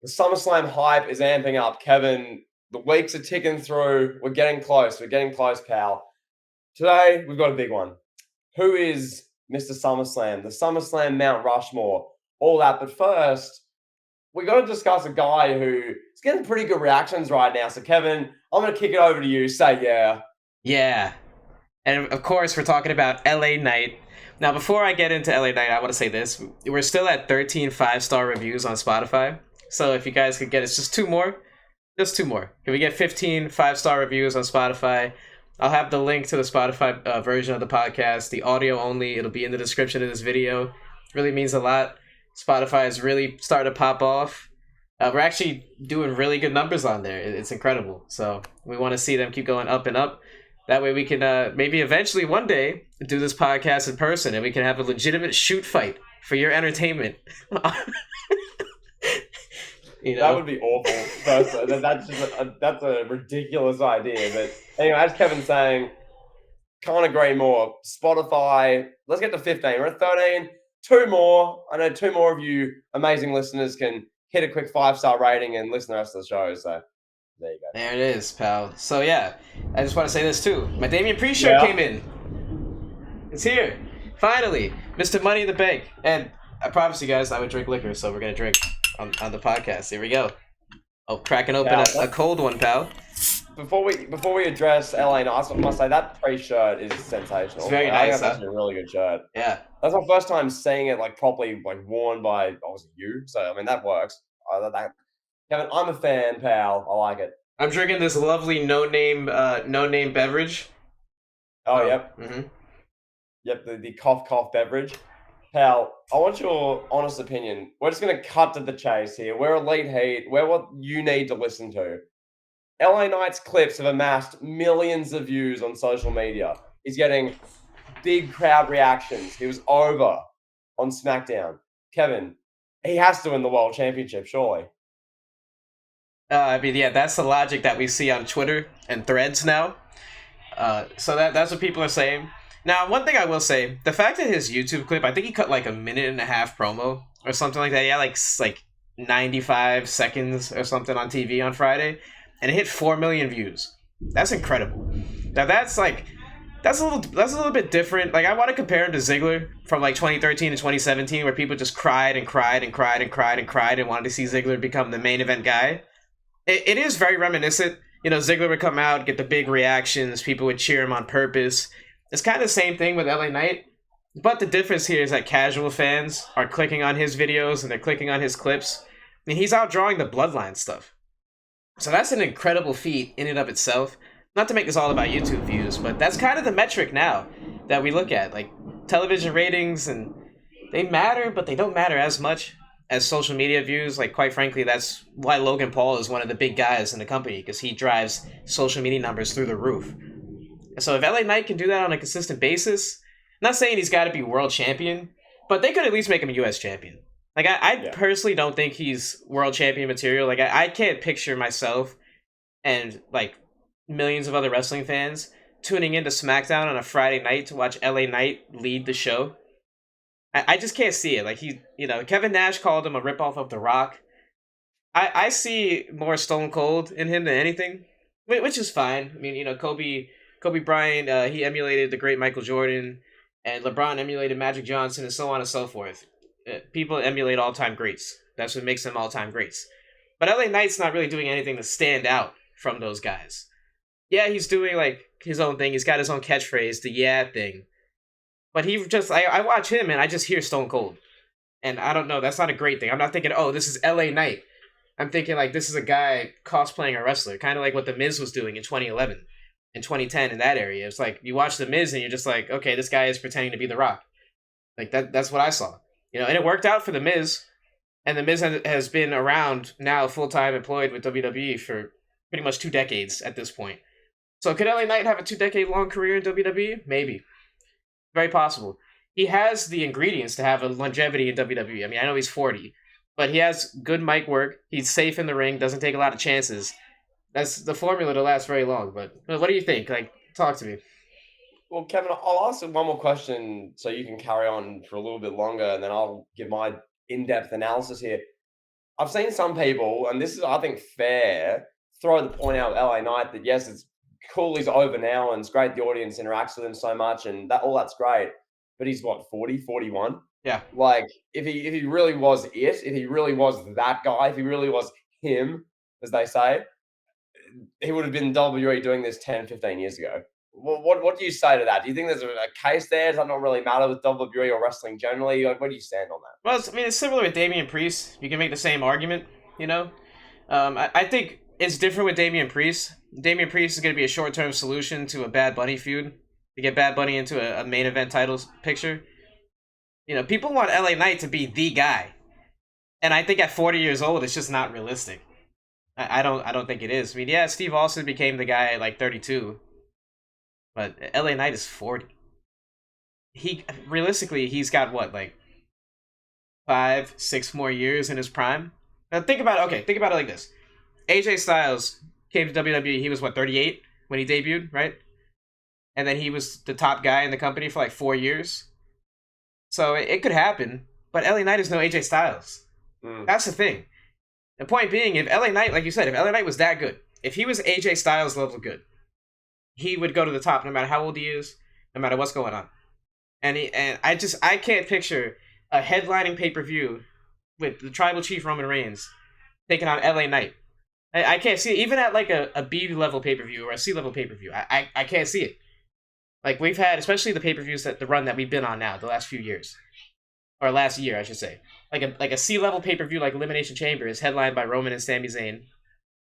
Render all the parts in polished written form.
The SummerSlam hype is amping up. Kevin, the weeks are ticking through. We're getting close. We're getting close, pal. Today, we've got a big one. Who is Mr. SummerSlam? The SummerSlam Mount Rushmore. All that. But first, we got to discuss a guy who is getting pretty good reactions right now. So, Kevin, I'm going to kick it over to you. Say yeah. Yeah. And of course, we're talking about LA Knight. Now, before I get into LA Knight, I want to say this. We're still at 13 5-star reviews on Spotify. So if you guys could get us just two more. Can we get 15 5-star reviews on Spotify? I'll have the link to the Spotify version of the podcast, the audio only. It'll be in the description of this video. It really means a lot. Spotify is really starting to pop off. We're actually doing really good numbers on there. It's incredible. So we want to see them keep going up and up. That way we can maybe eventually one day do this podcast in person and we can have a legitimate shoot fight for your entertainment. That would be awful. That's a ridiculous idea. But anyway, as Kevin's saying, can't agree more. Spotify, let's get to 15. We're at 13. Two more. I know two more of you amazing listeners can hit a quick 5-star rating and listen to the rest of the show. So there you go. There it is, pal. So yeah, I just want to say this too. My Damian Priest shirt came in. It's here. Finally. Mr. Money in the Bank. And I promise you guys I would drink liquor, so we're going to drink on the podcast. Here we go. Oh, cracking open a cold one, pal. Before we address LA Knight, I must say that pre-shirt is sensational. It's very nice. That's actually a really good shirt. Yeah. That's my first time seeing it properly worn by obviously you. So I mean that works. Kevin, I'm a fan, pal. I like it. I'm drinking this lovely no name beverage. Oh, yep. Mm-hmm. Yep, the cough beverage. Pal, I want your honest opinion. We're just going to cut to the chase here. We're Elite Heat. We're what you need to listen to. LA Knight's clips have amassed millions of views on social media. He's getting big crowd reactions. He was over on SmackDown. Kevin, he has to win the World Championship, surely. That's the logic that we see on Twitter and Threads now. So that's what people are saying. Now, one thing I will say, the fact that his YouTube clip, I think he cut like 1.5 minute promo or something like that. Yeah, like 95 seconds or something on TV on Friday, and it hit 4 million views. That's incredible. Now that's a little bit different. Like I want to compare him to Ziggler from 2013 to 2017, where people just cried and wanted to see Ziggler become the main event guy. It is very reminiscent. Ziggler would come out, get the big reactions, people would cheer him on purpose. It's kind of the same thing with LA Knight, but the difference here is that casual fans are clicking on his videos and they're clicking on his clips. I mean, he's outdrawing the Bloodline stuff. So that's an incredible feat in and of itself. Not to make this all about YouTube views, but that's kind of the metric now that we look at. Like, television ratings, and they matter, but they don't matter as much as social media views. Like, quite frankly, that's why Logan Paul is one of the big guys in the company, because he drives social media numbers through the roof. So if LA Knight can do that on a consistent basis, I'm not saying he's got to be world champion, but they could at least make him a US champion. Like, I personally don't think he's world champion material. Like, I can't picture myself and, millions of other wrestling fans tuning into SmackDown on a Friday night to watch LA Knight lead the show. I just can't see it. Kevin Nash called him a ripoff of The Rock. I see more Stone Cold in him than anything, which is fine. I mean, Kobe Bryant, he emulated the great Michael Jordan, and LeBron emulated Magic Johnson, and so on and so forth. People emulate all-time greats. That's what makes them all-time greats. But LA Knight's not really doing anything to stand out from those guys. Yeah, he's doing, his own thing. He's got his own catchphrase, the yeah thing. But I watch him, and I just hear Stone Cold. And I don't know, that's not a great thing. I'm not thinking, oh, this is LA Knight. I'm thinking, this is a guy cosplaying a wrestler. Kind of like what The Miz was doing in 2011. In 2010, in that area. It's like, you watch The Miz, and you're just like, okay, this guy is pretending to be The Rock. That's what I saw. And it worked out for The Miz. And The Miz has been around now, full-time employed with WWE for pretty much 2 decades at this point. So could LA Knight have a 2-decade-long career in WWE? Maybe. Very possible. He has the ingredients to have a longevity in WWE. I mean, I know he's 40, but he has good mic work. He's safe in the ring, doesn't take a lot of chances. That's the formula to last very long. But what do you think? Talk to me. Well, Kevin, I'll ask one more question so you can carry on for a little bit longer, and then I'll give my in-depth analysis here. I've seen some people, and this is, I think, fair, throw the point out with LA Knight that yes, it's cool he's over now and it's great the audience interacts with him so much and that all that's great. But he's what, 40, 41? Yeah. Like if he really was it, if he really was that guy, if he really was him, as they say, he would have been WWE doing this 10, 15 years ago. What do you say to that? Do you think there's a case there? Does that not really matter with WWE or wrestling generally? Like, where do you stand on that? Well, I mean, it's similar with Damian Priest. You can make the same argument, you know. I think it's different with Damian Priest. Damian Priest is going to be a short-term solution to a Bad Bunny feud to get Bad Bunny into a main event titles picture. You know, people want LA Knight to be the guy, and I think at 40 years old, it's just not realistic. I don't think it is. I mean, yeah, Steve Austin became the guy at like 32, but LA Knight is 40. He realistically, he's got what, like 5, 6 more years in his prime. Now think about it. Okay, think about it like this: AJ Styles came to WWE. He was what, 38 when he debuted, right? And then he was the top guy in the company for like 4 years. So it could happen. But LA Knight is no AJ Styles. That's the thing. The point being, if LA Knight, like you said, if LA Knight was that good, if he was AJ Styles level good, he would go to the top no matter how old he is, no matter what's going on. And I can't picture a headlining pay-per-view with the Tribal Chief Roman Reigns taking on LA Knight. I can't see it. Even at like a B level pay-per-view or a C level pay-per-view. I can't see it. Like we've had, especially the pay-per-views that the run that we've been on now, the last few years. Or last year, I should say. Like a C level pay-per-view like Elimination Chamber is headlined by Roman and Sami Zayn.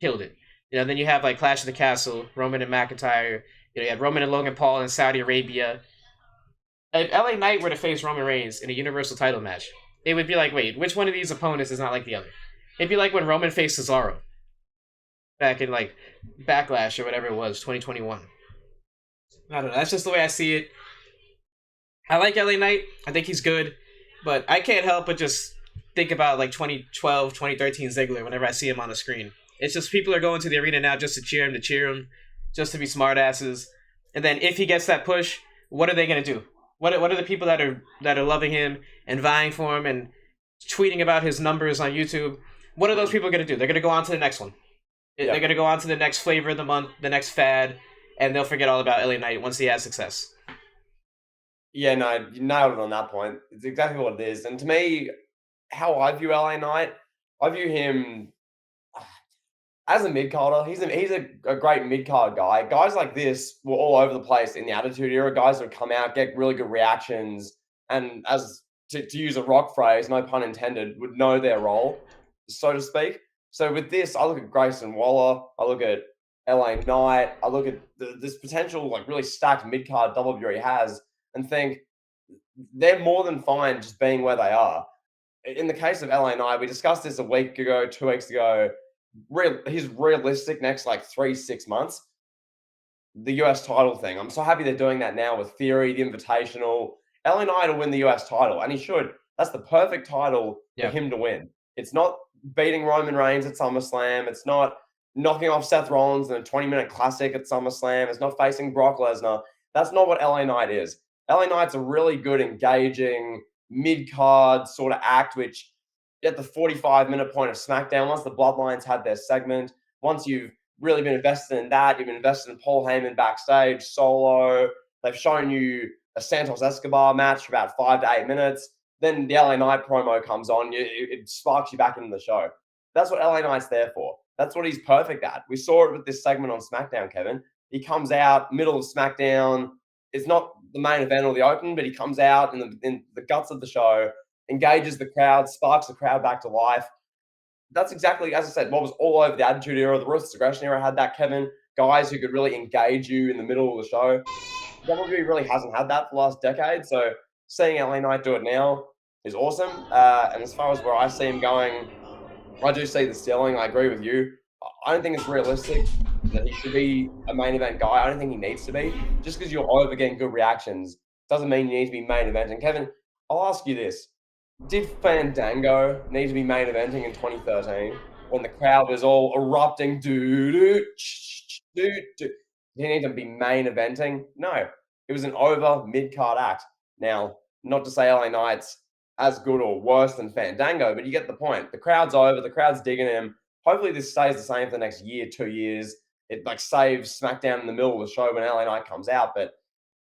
Killed it. You know, then you have like Clash of the Castle, Roman and McIntyre. You know, you have Roman and Logan Paul in Saudi Arabia. If LA Knight were to face Roman Reigns in a Universal title match, it would be like, wait, which one of these opponents is not like the other? It'd be like when Roman faced Cesaro back in like Backlash or whatever it was, 2021. I don't know. That's just the way I see it. I like LA Knight. I think he's good. But I can't help but just think about like 2012, 2013 Ziggler whenever I see him on the screen. It's just people are going to the arena now just to cheer him, just to be smartasses. And then if he gets that push, what are they going to do? What are the people that are loving him and vying for him and tweeting about his numbers on YouTube? What are those people going to do? They're going to go on to the next one. They're going to go on to the next flavor of the month, the next fad, and they'll forget all about LA Knight once he has success. Yeah, no, you nailed it on that point. It's exactly what it is. And to me, how I view LA Knight, I view him as a mid-carder. He's a great mid-card guy. Guys like this were all over the place in the Attitude Era. Guys that would come out, get really good reactions, and as to use a Rock phrase, no pun intended, would know their role, so to speak. So with this, I look at Grayson Waller, I look at LA Knight, I look at this potential like really stacked mid-card WWE has, and think they're more than fine just being where they are. In the case of LA Knight, we discussed this a week ago, 2 weeks ago. He's realistic next like 3-6 months. The US title thing. I'm so happy they're doing that now with Theory, the Invitational. LA Knight will win the US title, and he should. That's the perfect title for him to win. It's not beating Roman Reigns at SummerSlam. It's not knocking off Seth Rollins in a 20-minute classic at SummerSlam. It's not facing Brock Lesnar. That's not what LA Knight is. LA Knight's a really good, engaging, mid-card sort of act, which at the 45-minute point of SmackDown, once the Bloodlines had their segment, once you've really been invested in that, you've been invested in Paul Heyman backstage, Solo, they've shown you a Santos Escobar match for about 5 to 8 minutes, then the LA Knight promo comes on, it sparks you back into the show. That's what LA Knight's there for. That's what he's perfect at. We saw it with this segment on SmackDown, Kevin. He comes out, middle of SmackDown. It's not the main event or the open, but he comes out in the guts of the show, engages the crowd, sparks the crowd back to life. That's exactly, as I said, what was all over the Attitude Era. The Ruthless Aggression Era had that, Kevin. Guys who could really engage you in the middle of the show. WWE really hasn't had that for the last decade, so seeing LA Knight do it now is awesome. And as far as where I see him going, I do see the ceiling. I agree with you. I don't think it's realistic that he should be a main event guy. I don't think he needs to be. Just because you're over getting good reactions doesn't mean you need to be main eventing. Kevin, I'll ask you this. Did Fandango need to be main eventing in 2013 when the crowd was all erupting? Did he need to be main eventing? No. It was an over mid-card act. Now, not to say LA Knight's as good or worse than Fandango, but you get the point. The crowd's over, the crowd's digging him. Hopefully this stays the same for the next year, 2 years. It like saves SmackDown in the middle of the show when LA Knight comes out. But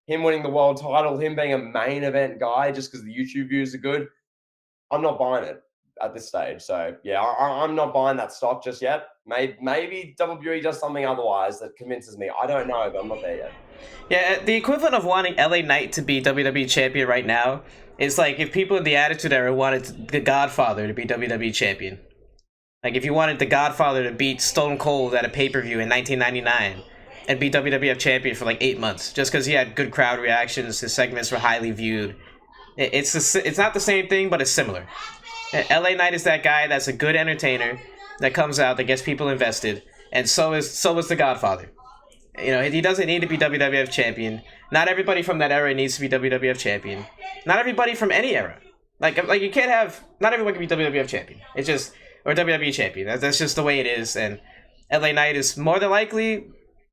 him winning the world title, him being a main event guy just because the YouTube views are good, I'm not buying it at this stage. So yeah, I'm not buying that stock just yet. Maybe WWE does something otherwise that convinces me. I don't know, but I'm not there yet. Yeah, the equivalent of wanting LA Knight to be WWE champion right now is like if people in the Attitude Era wanted the Godfather to be WWE champion. Like if you wanted the Godfather to beat Stone Cold at a pay-per-view in 1999 and be WWF champion for like 8 months just because he had good crowd reactions, his segments were highly viewed. It's not the same thing, but it's similar. LA Knight is that guy that's a good entertainer that comes out that gets people invested, and so is the Godfather. You know, he doesn't need to be WWF champion. Not everybody from that era needs to be WWF champion. Not everybody from any era. Like you can't have, not everyone can be WWF champion. It's just, or WWE champion. That's just the way it is. And LA Knight is more than likely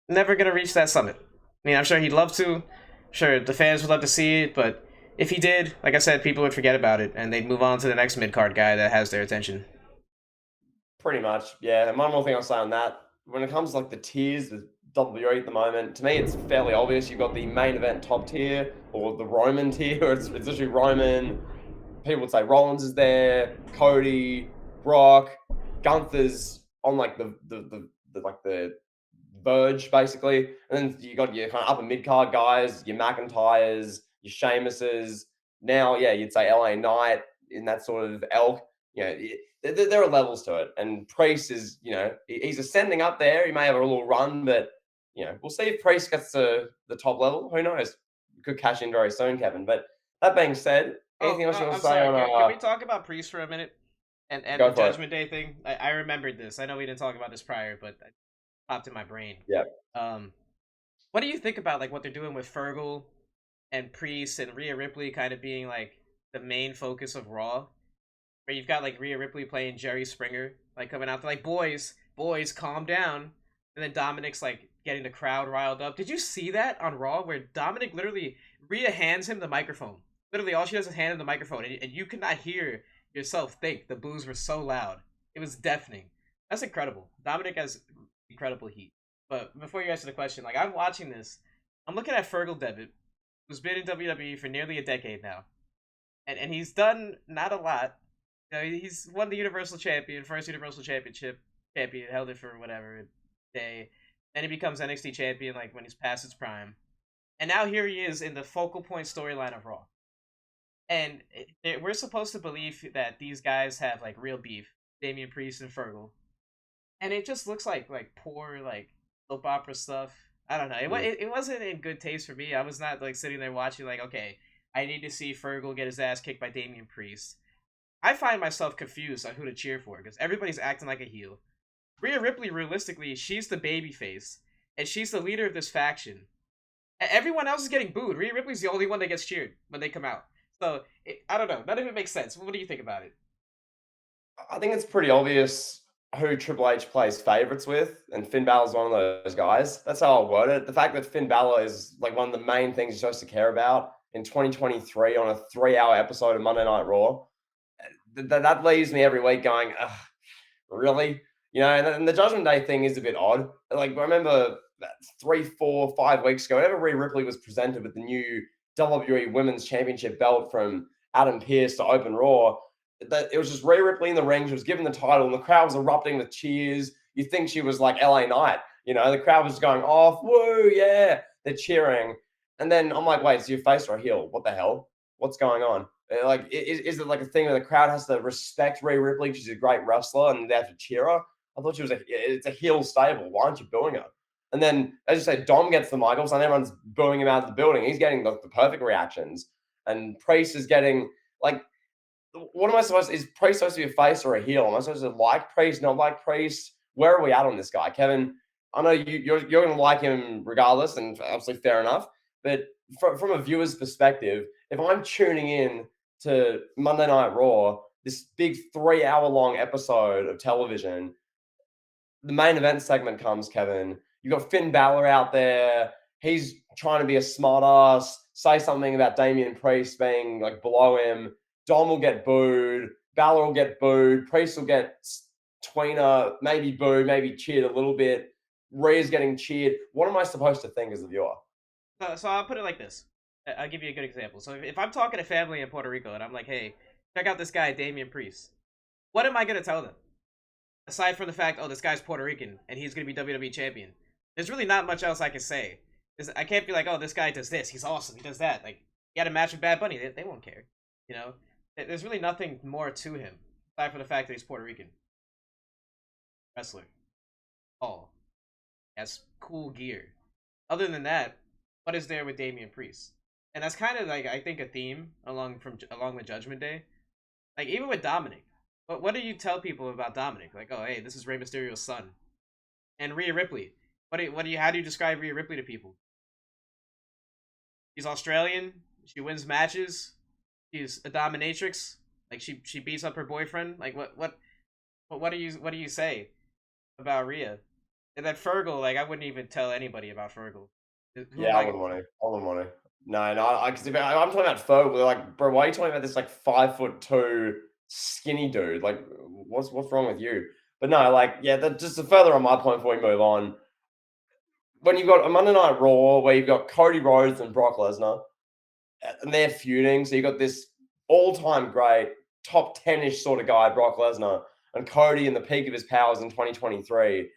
never gonna reach that summit. I mean, I'm sure he'd love to. I'm sure the fans would love to see it, but if he did, like I said, people would forget about it and they'd move on to the next mid card guy that has their attention. Pretty much, yeah. And one more thing I'll say on that: when it comes to like the tiers with WWE at the moment, to me it's fairly obvious. You've got the main event top tier or the Roman tier. It's literally Roman. People would say Rollins is there, Cody, Brock, Gunther's on like the verge basically, and then you got your kind of upper mid card guys, your McIntyres, your Sheamuses. Now, yeah, you'd say LA Knight in that sort of elk. You know, there are levels to it, and Priest is, he's ascending up there. He may have a little run, but we'll see if Priest gets to the top level. Who knows? Could cash in very soon, Kevin. But that being said, anything else you want to say on? Can we talk about Priest for a minute? And the Judgment Day thing? I remembered this. I know we didn't talk about this prior, but it popped in my brain. Yeah. What do you think about like what they're doing with Fergal and Priest and Rhea Ripley kind of being like the main focus of Raw? Where you've got like Rhea Ripley playing Jerry Springer, like coming out, they're like, boys, calm down. And then Dominic's like getting the crowd riled up. Did you see that on Raw where Dominic literally, Rhea hands him the microphone. Literally all she does is hand him the microphone, and you could not hear yourself think. The boos were so loud. It was deafening. That's incredible. Dominic has incredible heat. But before you answer the question, like I'm watching this, I'm looking at Fergal Devitt, who's been in WWE for nearly a decade now. And he's done not a lot. He's won the Universal Champion, first Universal Championship champion, held it for whatever day. Then he becomes NXT champion, like when he's past his prime. And now here he is in the focal point storyline of Raw. And we're supposed to believe that these guys have like real beef, Damian Priest and Fergal. And it just looks like poor like soap opera stuff. I don't know. It wasn't in good taste for me. I was not like sitting there watching like, okay, I need to see Fergal get his ass kicked by Damian Priest. I find myself confused on who to cheer for because everybody's acting like a heel. Rhea Ripley, realistically, she's the babyface, and she's the leader of this faction. Everyone else is getting booed. Rhea Ripley's the only one that gets cheered when they come out. So, I don't know. None of it makes sense. What do you think about it? I think it's pretty obvious who Triple H plays favorites with, and Finn Balor's one of those guys. That's how I'll word it. The fact that Finn Balor is like one of the main things you're supposed to care about in 2023 on a 3-hour episode of Monday Night Raw, that leaves me every week going, ugh, really? And the Judgment Day thing is a bit odd. Like, I remember 3, 4, 5 weeks ago, whenever Rhea Ripley was presented with the new WWE Women's Championship belt from Adam Pearce to Open Raw, it was just Rhea Ripley in the ring. She was given the title, and the crowd was erupting with cheers. You think she was like LA Knight. The crowd was going off. Woo, yeah. They're cheering. And then I'm like, wait, is your face or a heel? What the hell? What's going on? Like, is it like a thing where the crowd has to respect Rhea Ripley? She's a great wrestler, and they have to cheer her. I thought it's a heel stable. Why aren't you booing her? And then, as you say, Dom gets the Michaels, and everyone's booing him out of the building. He's getting the perfect reactions, and Priest is getting like, what am I supposed? Is Priest supposed to be a face or a heel? Am I supposed to like Priest, not like Priest? Where are we at on this guy, Kevin? I know you're going to like him regardless, and obviously fair enough. But from a viewer's perspective, if I'm tuning in to Monday Night Raw, this big 3-hour-long episode of television, the main event segment comes, Kevin. You've got Finn Balor out there. He's trying to be a smart ass, say something about Damian Priest being like below him. Dom will get booed, Balor will get booed, Priest will get tweener, maybe booed, maybe cheered a little bit. Rhea's getting cheered. What am I supposed to think as a viewer? So I'll put it like this. I'll give you a good example. So if I'm talking to family in Puerto Rico and I'm like, hey, check out this guy, Damian Priest, what am I going to tell them? Aside from the fact, oh, this guy's Puerto Rican and he's going to be WWE champion. There's really not much else I can say. I can't be like, oh, this guy does this. He's awesome. He does that. Like, he had a match with Bad Bunny. They won't care. You know? There's really nothing more to him. Aside from the fact that he's Puerto Rican. Wrestler. Oh. He has cool gear. Other than that, what is there with Damian Priest? And that's kind of like, I think, a theme along with Judgment Day. Like, even with Dominic. But what do you tell people about Dominic? Like, oh, hey, this is Rey Mysterio's son. And Rhea Ripley. How do you describe Rhea Ripley to people? She's Australian. She wins matches. She's a dominatrix. Like she beats up her boyfriend. Like what do you say about Rhea? And then Fergal, like I wouldn't even tell anybody about Fergal. Yeah, I wouldn't want to. I wouldn't want to. No, because if I'm talking about Fergal, like, bro, why are you talking about this like 5'2" skinny dude? Like, what's wrong with you? But no, like, yeah, just to further on my point before we move on, when you've got a Monday Night Raw where you've got Cody Rhodes and Brock Lesnar, and they're feuding, so you've got this all-time great, top 10-ish sort of guy, Brock Lesnar, and Cody in the peak of his powers in 2023.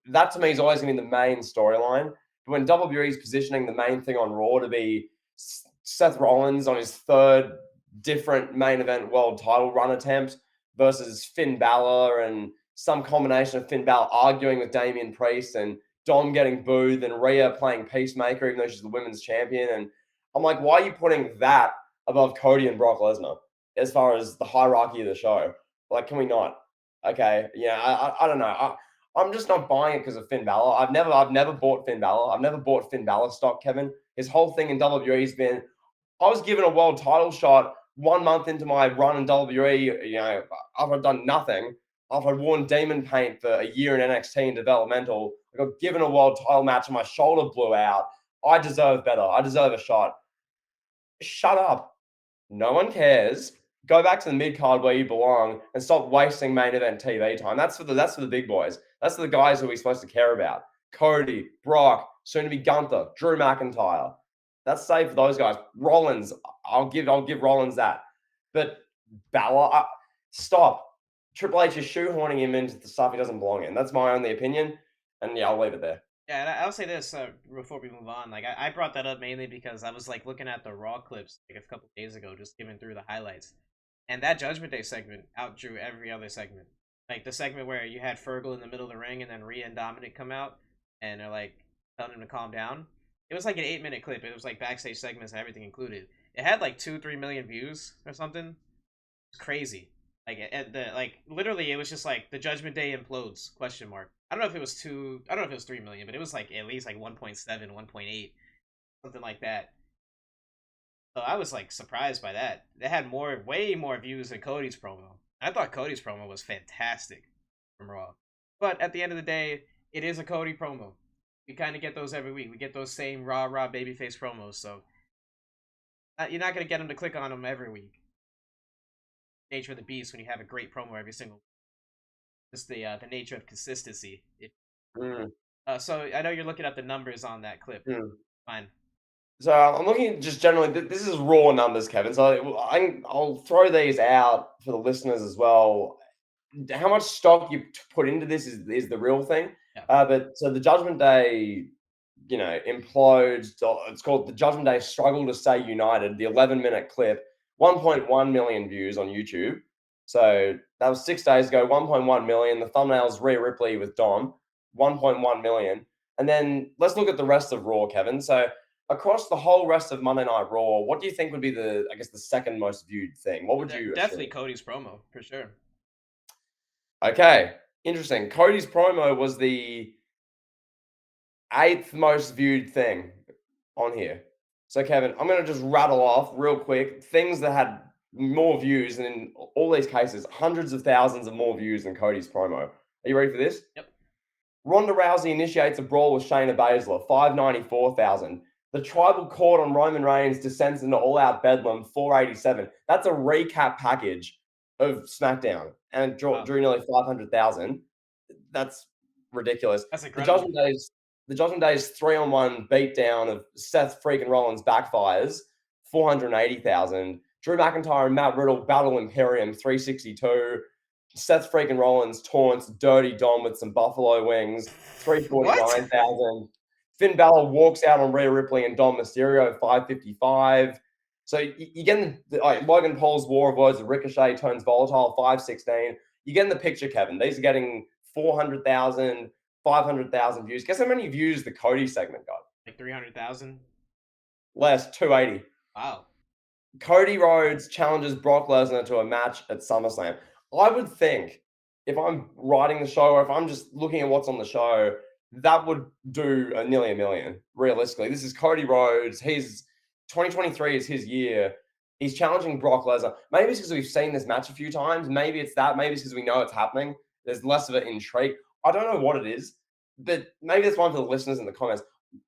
That to me is always going to be the main storyline. But when WWE is positioning the main thing on Raw to be Seth Rollins on his third different main event world title run attempt versus Finn Balor and some combination of Finn Balor arguing with Damian Priest and Dom getting booed and Rhea playing Peacemaker even though she's the women's champion. And I'm like, why are you putting that above Cody and Brock Lesnar as far as the hierarchy of the show? Like, can we not? Okay, yeah, I don't know. I'm just not buying it because of Finn Balor. I've never bought Finn Balor. I've never bought Finn Balor stock, Kevin. His whole thing in WWE has been, I was given a world title shot 1 month into my run in WWE, after I've done nothing, after I'd worn demon paint for a year in NXT and developmental. I got given a world title match and my shoulder blew out. I deserve better. I deserve a shot. Shut up. No one cares. Go back to the mid card where you belong and stop wasting main event TV time. That's for the big boys. That's for the guys who we're supposed to care about. Cody, Brock, soon to be Gunther, Drew McIntyre. That's safe for those guys. Rollins, I'll give Rollins that. But Balor, stop. Triple H is shoehorning him into the stuff he doesn't belong in. That's my only opinion. And yeah, I'll leave it there. Yeah, and I'll say this before we move on. Like I brought that up mainly because I was like looking at the Raw clips like a couple days ago, just skimming through the highlights. And that Judgment Day segment outdrew every other segment. Like the segment where you had Fergal in the middle of the ring and then Rhea and Dominic come out and they're like telling him to calm down. It was like an 8-minute clip. It was like backstage segments and everything included. It had like 2-3 million views or something. It's crazy. Like literally it was just like the Judgment Day implodes ? I don't know if it was 3 million, but it was like at least like 1.7, 1.8, something like that. So I was like surprised by that. They had way more views than Cody's promo. I thought Cody's promo was fantastic from Raw. But at the end of the day, it is a Cody promo. We kind of get those every week. We get those same raw babyface promos. So you're not going to get them to click on them every week. Nature of the beast when you have a great promo every single week. Just the nature of consistency. So I know you're looking at the numbers on that clip. Fine. So I'm looking at just generally, this is raw numbers, Kevin. So I'll throw these out for the listeners as well. How much stock you put into this is the real thing. Yeah. But so the Judgment Day, implodes. It's called the Judgment Day Struggle to Stay United. The 11-minute clip, 1.1 million views on YouTube. So that was 6 days ago. 1.1 million. The thumbnail's Rhea Ripley with Dom. 1.1 million. And then let's look at the rest of Raw, Kevin. So across the whole rest of Monday Night Raw, what do you think would be the second most viewed thing? What would you definitely assume? Cody's promo for sure. Okay, interesting. Cody's promo was the 8th most viewed thing on here. So Kevin, I'm going to just rattle off real quick things that had more views, and in all these cases, hundreds of thousands of more views than Cody's promo. Are you ready for this? Yep. Ronda Rousey initiates a brawl with Shayna Baszler, 594,000. The tribal court on Roman Reigns descends into all-out bedlam, 487. That's a recap package of SmackDown, and Wow, drew nearly 500,000. That's ridiculous. that's The incredible. Judgment Day's the Judgment Day's 3-on-1 beatdown of Seth freaking Rollins backfires, 480,000. Drew McIntyre and Matt Riddle battle Imperium, 362. Seth freaking Rollins taunts Dirty Dom with some buffalo wings, What? 349,000. Finn Balor walks out on Rhea Ripley and Dom Mysterio, 555. So you get Logan Paul's War of Words with Ricochet turns volatile, 516. You get in the picture, Kevin. These are getting 400,000, 500,000 views. Guess how many views the Cody segment got? Like 300,000? Less, 280. Wow. Cody Rhodes challenges Brock Lesnar to a match at SummerSlam. I would think if I'm writing the show or if I'm just looking at what's on the show, that would do nearly a million, realistically. This is Cody Rhodes. 2023 is his year. He's challenging Brock Lesnar. Maybe it's because we've seen this match a few times. Maybe it's that. Maybe it's because we know it's happening. There's less of an intrigue. I don't know what it is, but maybe that's one for the listeners in the comments.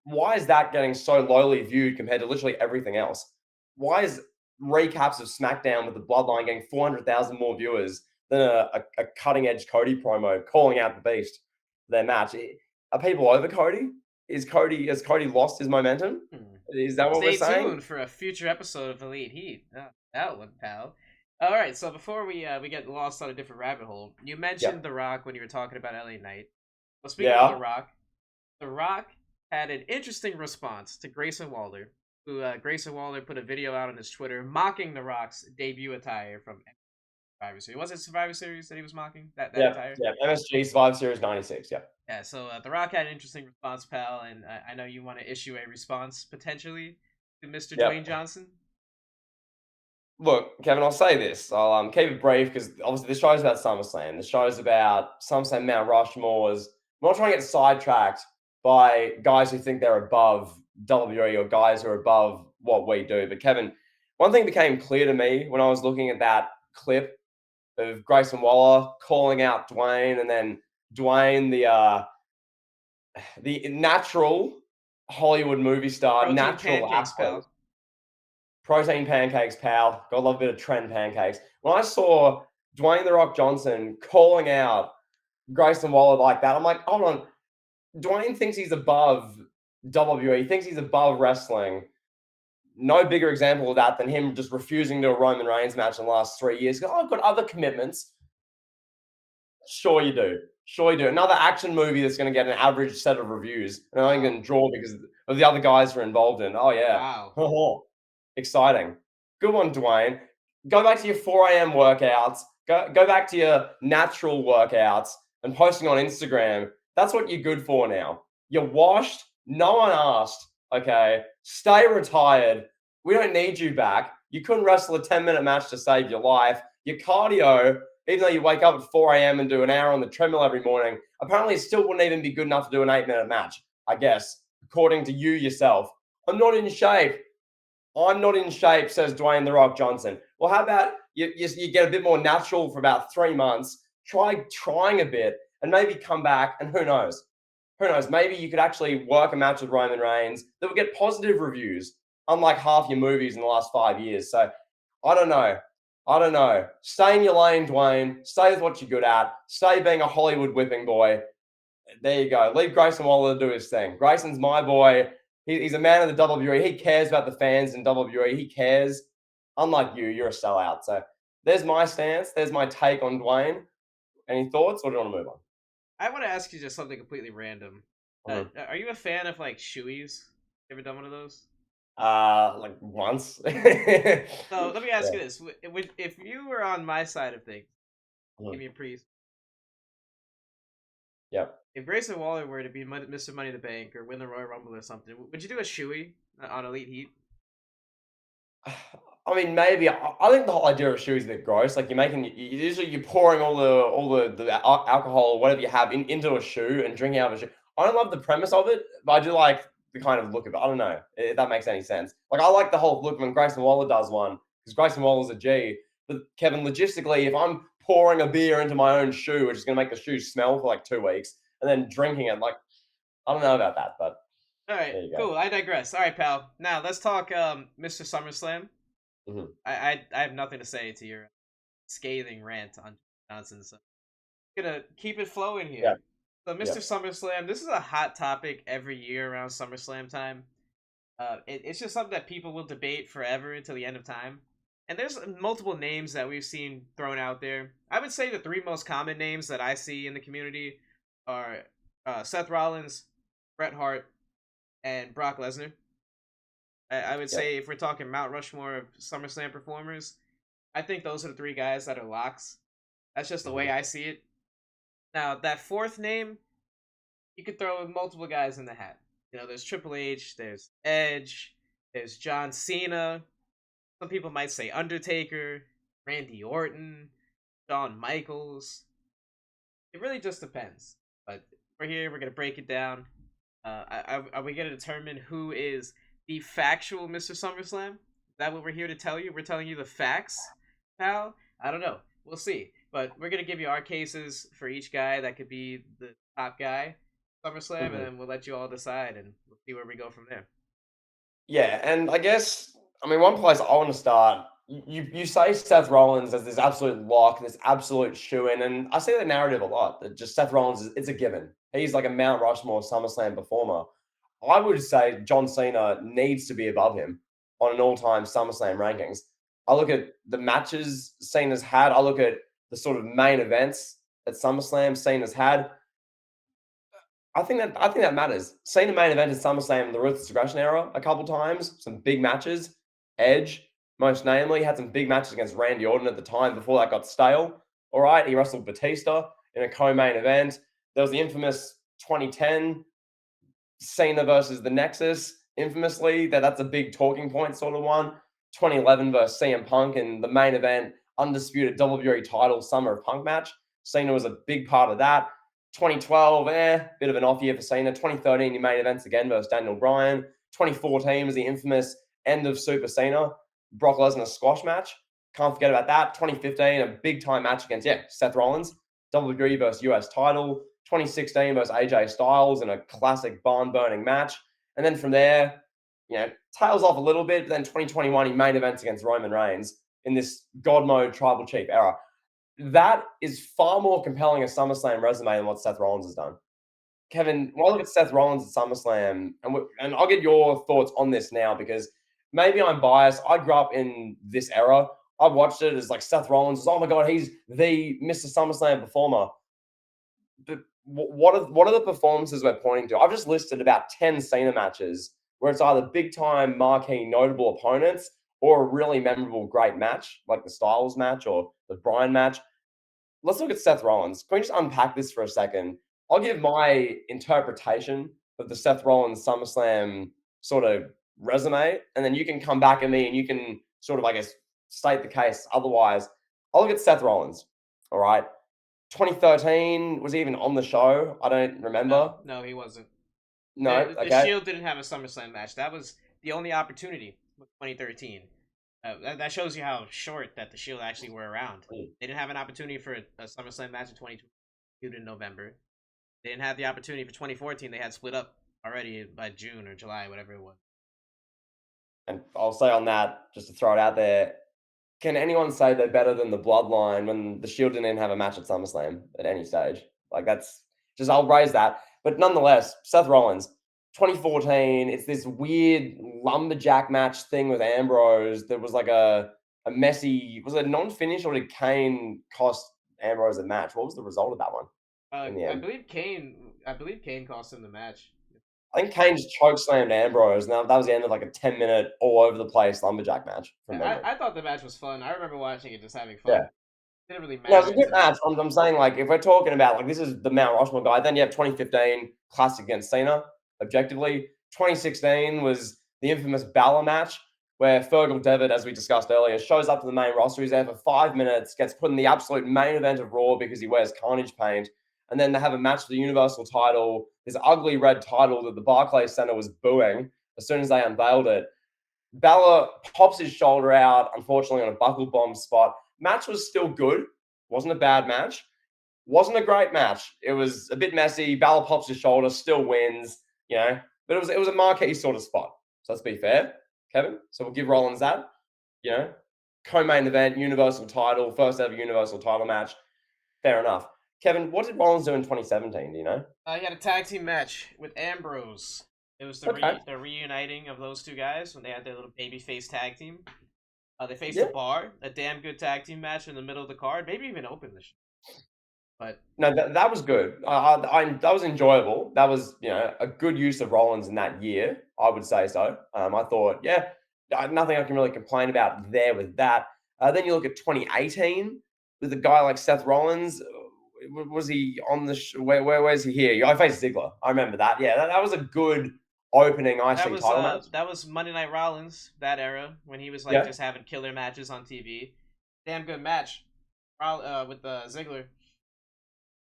Why is that getting so lowly viewed compared to literally everything else? Why is recaps of SmackDown with the Bloodline getting 400,000 more viewers than a cutting edge Cody promo calling out the Beast for their match? Are people over Cody? Has Cody lost his momentum? Is that what Stay we're saying? tuned for a future episode of Elite Heat. That one, pal. All right, so before we get lost on a different rabbit hole, you mentioned The Rock when you were talking about LA Knight. Well, speaking of The Rock had an interesting response to Grayson Waller, who Grayson Waller put a video out on his Twitter mocking The Rock's debut attire from Survivor Series. Was it Survivor Series that he was mocking that attire? Yeah, MSG Survivor Series 96, yeah. Yeah, so The Rock had an interesting response, pal, and I know you want to issue a response potentially to Mr. Dwayne Johnson. Look, Kevin, I'll say this. I'll keep it brief because obviously this show's about SummerSlam. The show's about SummerSlam Mount Rushmores. I'm not trying to get sidetracked by guys who think they're above WWE or guys who are above what we do. But Kevin, one thing became clear to me when I was looking at that clip of Grayson Waller calling out Dwayne, and then Dwayne, the natural Hollywood movie star, Protein natural pancakes, athlete. pal. Protein pancakes, pal. Gotta love a bit of trend pancakes. When I saw Dwyane The Rock Johnson calling out Grayson Waller like that, I'm like, hold on. Dwayne thinks he's above WWE. He thinks he's above wrestling. No bigger example of that than him just refusing to do a Roman Reigns match in the last 3 years. I've got other commitments. Sure you do. Sure you do. Another action movie that's going to get an average set of reviews. And I'm going to draw because of the other guys who are involved in. Oh, yeah. Wow. Exciting. Good one, Dwayne. Go back to your 4 a.m. workouts. Go back to your natural workouts and posting on Instagram. That's what you're good for now. You're washed. No one asked. Okay. Stay retired. We don't need you back. You couldn't wrestle a 10-minute match to save your life. Your cardio, even though you wake up at 4 a.m. and do an hour on the treadmill every morning, apparently it still wouldn't even be good enough to do an 8-minute match, I guess, according to you yourself. I'm not in shape. I'm not in shape, says Dwyane The Rock Johnson. Well, how about you get a bit more natural for about 3 months, trying a bit, and maybe come back, and who knows? Who knows? Maybe you could actually work a match with Roman Reigns that would get positive reviews, unlike half your movies in the last 5 years. So, I don't know. Stay in your lane, Dwayne. Stay with what you're good at. Stay being a Hollywood whipping boy. There you go. Leave Grayson Waller to do his thing. Grayson's my boy. He's a man of the WWE. He cares about the fans in WWE. He cares. Unlike you, you're a sellout. So there's my stance. There's my take on Dwayne. Any thoughts, or do you want to move on? I want to ask you just something completely random. Are you a fan of like shoeies? You ever done one of those? Like once. So let me ask you this: if you were on my side of things, give me a priest. Yep. If Grayson Waller were to be Mr. Money in the Bank or win the Royal Rumble or something, would you do a shoey on Elite Heat? I mean, maybe. I think the whole idea of shoe is a bit gross. Like you're pouring all the alcohol or whatever you have into a shoe and drinking out of a shoe. I don't love the premise of it, but I do like the kind of look of it. I don't know if that makes any sense. Like I like the whole look when Grayson Waller does one because Grayson Waller's a G. But Kevin, logistically, if I'm pouring a beer into my own shoe, which is going to make the shoe smell for like 2 weeks, and then drinking it, like I don't know about that, but All right, There you go. cool. I digress. All right, pal. Now let's talk Mr. SummerSlam. Mhm. I have nothing to say to your scathing rant on Johnson, so I'm gonna keep it flowing Yeah, here. So yeah. Mr. SummerSlam, this is a hot topic every year around SummerSlam time. It's just something that people will debate forever until the end of time. And there's multiple names that we've seen thrown out there. I would say the three most common names that I see in the community are Seth Rollins, Bret Hart, and Brock Lesnar. I would Yep. say if we're talking Mount Rushmore of SummerSlam performers, I think those are the three guys that are locks. That's just the way Mhm. I see it. Now, that fourth name, you could throw multiple guys in the hat. You know, there's Triple H, there's Edge, there's John Cena. Some people might say Undertaker, Randy Orton, Shawn Michaels. It really just depends. But we're here, we're going to break it down. Are we going to determine who is the factual Mr. SummerSlam? Is that what we're here to tell you? We're telling you the facts, pal? I don't know. We'll see. But we're going to give you our cases for each guy that could be the top guy, SummerSlam, and Mhm. then we'll let you all decide and we'll see where we go from there. Yeah, and I guess I mean one place I want to start. You say Seth Rollins as this absolute lock, this absolute shoe in, and I see the narrative a lot. That just Seth Rollins is it's a given. He's like a Mount Rushmore SummerSlam performer. I would say John Cena needs to be above him on an all-time SummerSlam rankings. I look at the matches Cena's had. I look at the sort of main events at SummerSlam Cena's had. I think that matters. Seen the main event in SummerSlam in the Ruthless Aggression era a couple times, some big matches. Edge, most namely, had some big matches against Randy Orton at the time before that got stale. All right, he wrestled Batista in a co-main event. There was the infamous 2010 Cena versus the Nexus, infamously. That's a big talking point sort of one. 2011 versus CM Punk in the main event, undisputed WWE title Summer of Punk match. Cena was a big part of that. 2012, bit of an off year for Cena. 2013, he main events again versus Daniel Bryan. 2014 was the infamous end of Super Cena, Brock Lesnar squash match. Can't forget about that. 2015, a big time match against, Seth Rollins, WWE versus US title. 2016 versus AJ Styles in a classic barn burning match. And then from there, tails off a little bit. But then 2021, he main events against Roman Reigns in this God mode tribal chief era. That is far more compelling a SummerSlam resume than what Seth Rollins has done. Kevin, when I look at Seth Rollins at SummerSlam, and I'll get your thoughts on this now because maybe I'm biased. I grew up in this era. I watched it as like Seth Rollins. Oh my god, he's the Mr. SummerSlam performer. But what are the performances we're pointing to? I've just listed about 10 Cena matches where it's either big time marquee notable opponents or a really memorable great match, like the Styles match or the Bryan match. Let's look at Seth Rollins. Can we just unpack this for a second? I'll give my interpretation of the Seth Rollins SummerSlam sort of resume, and then you can come back at me and you can sort of, I guess, state the case. Otherwise, I'll look at Seth Rollins. All right. 2013 was he even on the show? I don't No, remember. no, he wasn't. No. The Okay. Shield didn't have a SummerSlam match. That was the only opportunity with 2013. That shows you how short that the Shield actually were around. They didn't have an opportunity for a SummerSlam match in 2022 in November. They didn't have the opportunity for 2014. They had split up already by June or July, whatever it was. And I'll say on that, just to throw it out there, can anyone say they're better than the Bloodline when the Shield didn't even have a match at SummerSlam at any stage? Like that's just I'll raise that. But nonetheless, Seth Rollins, 2014, it's this weird lumberjack match thing with Ambrose. There was like a messy was it a non-finish or did Kane cost Ambrose a match? What was the result of that one in the I end? believe Kane. I believe Kane cost him the match. I think Kane just choke slammed Ambrose, and that was the end of like a 10-minute all over the place lumberjack match from memory. I thought the match was fun. I remember watching it, just having fun. Yeah. Didn't really No, it's matter a good until the match. I'm saying, like, if we're talking about, like, this is the Mount Rushmore guy, then you have 2015 classic against Cena, objectively. 2016 was the infamous Balor match where Fergal Devitt, as we discussed earlier, shows up to the main roster. He's there for 5 minutes, gets put in the absolute main event of Raw because he wears Carnage paint. And then they have a match for the Universal title, this ugly red title that the Barclays Center was booing as soon as they unveiled it. Balor pops his shoulder out, unfortunately, on a buckle bomb spot. Match was still good. Wasn't a bad match. Wasn't a great match. It was a bit messy. Balor pops his shoulder, still wins. but it was a marquee sort of spot. So let's be fair, Kevin. So we'll give Rollins that. You know, co-main event, Universal title, first ever Universal title match. Fair enough. Kevin, what did Rollins do in 2017? Do you know? He had a tag team match with Ambrose. It was Okay. the reuniting of those two guys when they had their little babyface tag team. They faced the Yeah. Bar, a damn good tag team match in the middle of the card, maybe even open the show. But No, that was good. That was enjoyable. That was a good use of Rollins in that year. I would say so. I thought, yeah, nothing I can really complain about there with that. Then you look at 2018 with a guy like Seth Rollins. Was he on the where's he here? I faced Ziggler. I remember that. Yeah, that was a good opening IC title match. that was Monday Night Rollins, that era when he was like Yeah. just having killer matches on TV. Damn good match, with Ziggler.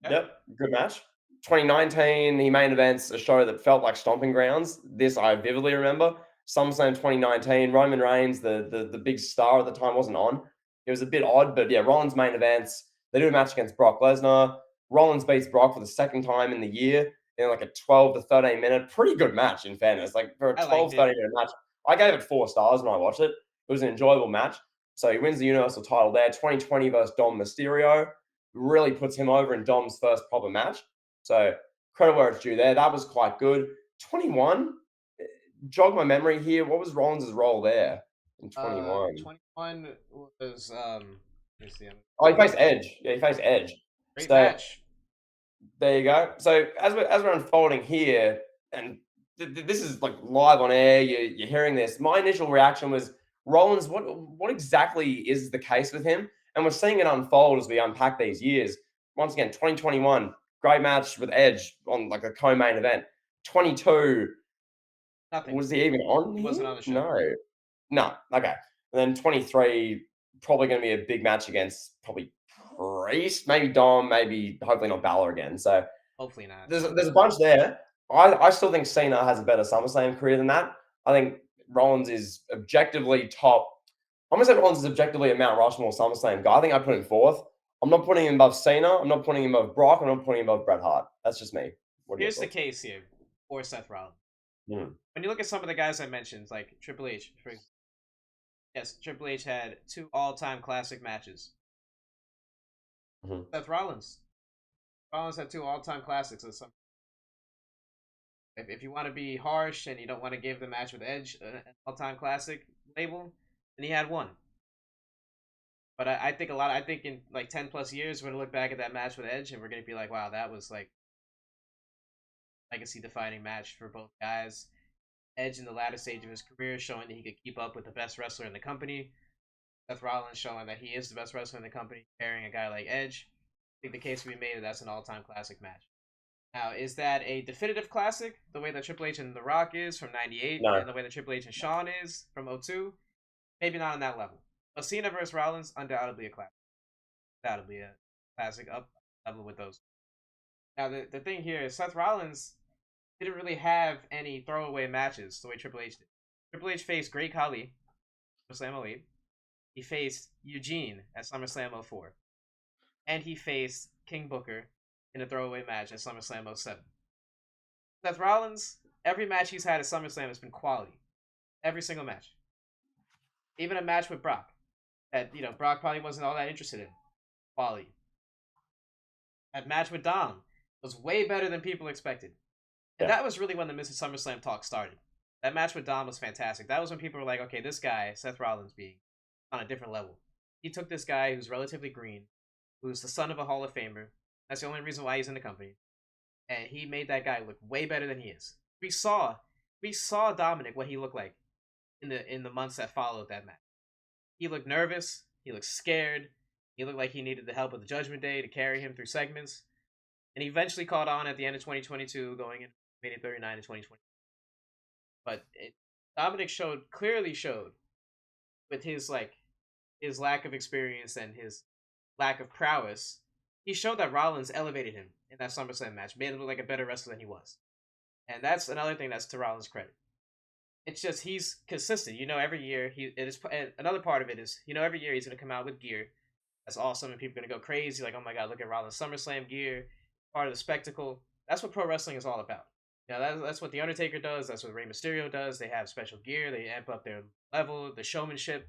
Yeah, Yep, good match. 2019, he main events a show that felt like stomping grounds. This I vividly remember. SummerSlam 2019, Roman Reigns, the big star at the time, wasn't on. It was a bit odd, but yeah, Rollins main events. They do a match against Brock Lesnar. Rollins beats Brock for the second time in the year in like a 12 to 13 minute, pretty good match, in fairness. Like for a I liked 12, it. 13 minute match, I gave it 4 stars when I watched it. It was an enjoyable match. So he wins the Universal title there, 2020 versus Dom Mysterio. Really puts him over in Dom's first proper match. So credit where it's due there. That was quite good. 21, jog my memory here. What was Rollins' role there in 21? 21 was let me see. Oh, he faced Edge. Yeah, he faced Edge. Great So match. there you go. So as we're unfolding here, and this is like live on air, you're hearing this. My initial reaction was Rollins. What exactly is the case with him? And we're seeing it unfold as we unpack these years. Once again, 2021, great match with Edge on like a co-main event. 22, Nothing. was he even on He wasn't here? on the show. No. Okay. And then 23, probably going to be a big match against probably Priest, maybe Dom, maybe hopefully not Balor again. So Hopefully not. there's a bunch there. I still think Cena has a better SummerSlam career than that. I think Rollins is objectively top. I'm gonna say Rollins is objectively a Mount Rushmore SummerSlam guy. I think I put him fourth. I'm not putting him above Cena. I'm not putting him above Brock. I'm not putting him above Bret Hart. That's just me. What are your Here's the thoughts? case here for Seth Rollins. Hmm. When you look at some of the guys I mentioned, like Triple H, yes, Triple H had 2 all-time classic matches. Mhm. Seth Rollins had 2 all-time classics. If you want to be harsh and you don't want to give the match with Edge an all-time classic label, then he had one. But I think I think in like 10 plus years, we're gonna look back at that match with Edge and we're gonna be like, wow, that was like legacy defining match for both guys. Edge in the latter stage of his career, showing that he could keep up with the best wrestler in the company. Seth Rollins showing that he is the best wrestler in the company, carrying a guy like Edge. I think the case can be made that that's an all-time classic match. Now, is that a definitive classic, the way that Triple H and The Rock is from '98, No. and the way that Triple H and Shawn is from '02? Maybe not on that level. But Cena versus Rollins, undoubtedly a classic. Undoubtedly a classic up level with those. Now, the thing here is Seth Rollins didn't really have any throwaway matches the way Triple H did. Triple H faced Great Khali, SummerSlam '08. He faced Eugene at SummerSlam '04. And he faced King Booker in a throwaway match at SummerSlam '07. Seth Rollins, every match he's had at SummerSlam has been quality. Every single match. Even a match with Brock that, Brock probably wasn't all that interested in. Quality. That match with Dom was way better than people expected. And Yeah. that was really when the Mrs. SummerSlam talk started. That match with Dom was fantastic. That was when people were like, okay, this guy, Seth Rollins, being on a different level. He took this guy who's relatively green, who's the son of a Hall of Famer. That's the only reason why he's in the company. And he made that guy look way better than he is. We saw Dominic what he looked like in the months that followed that match. He looked nervous. He looked scared. He looked like he needed the help of the Judgment Day to carry him through segments. And he eventually caught on at the end of 2022, going into Mania 39 in 2020. But Dominic clearly showed with his lack of experience and his lack of prowess. He showed that Rollins elevated him in that SummerSlam match, made him look like a better wrestler than he was. And that's another thing that's to Rollins' credit. It's just he's consistent. Every year and another part of it is every year he's gonna come out with gear that's awesome and people are gonna go crazy like, oh my god, look at Rollins SummerSlam gear, part of the spectacle. That's what pro wrestling is all about. Yeah, that's what the Undertaker does. That's what Rey Mysterio does. They have special gear. They amp up their level, the showmanship.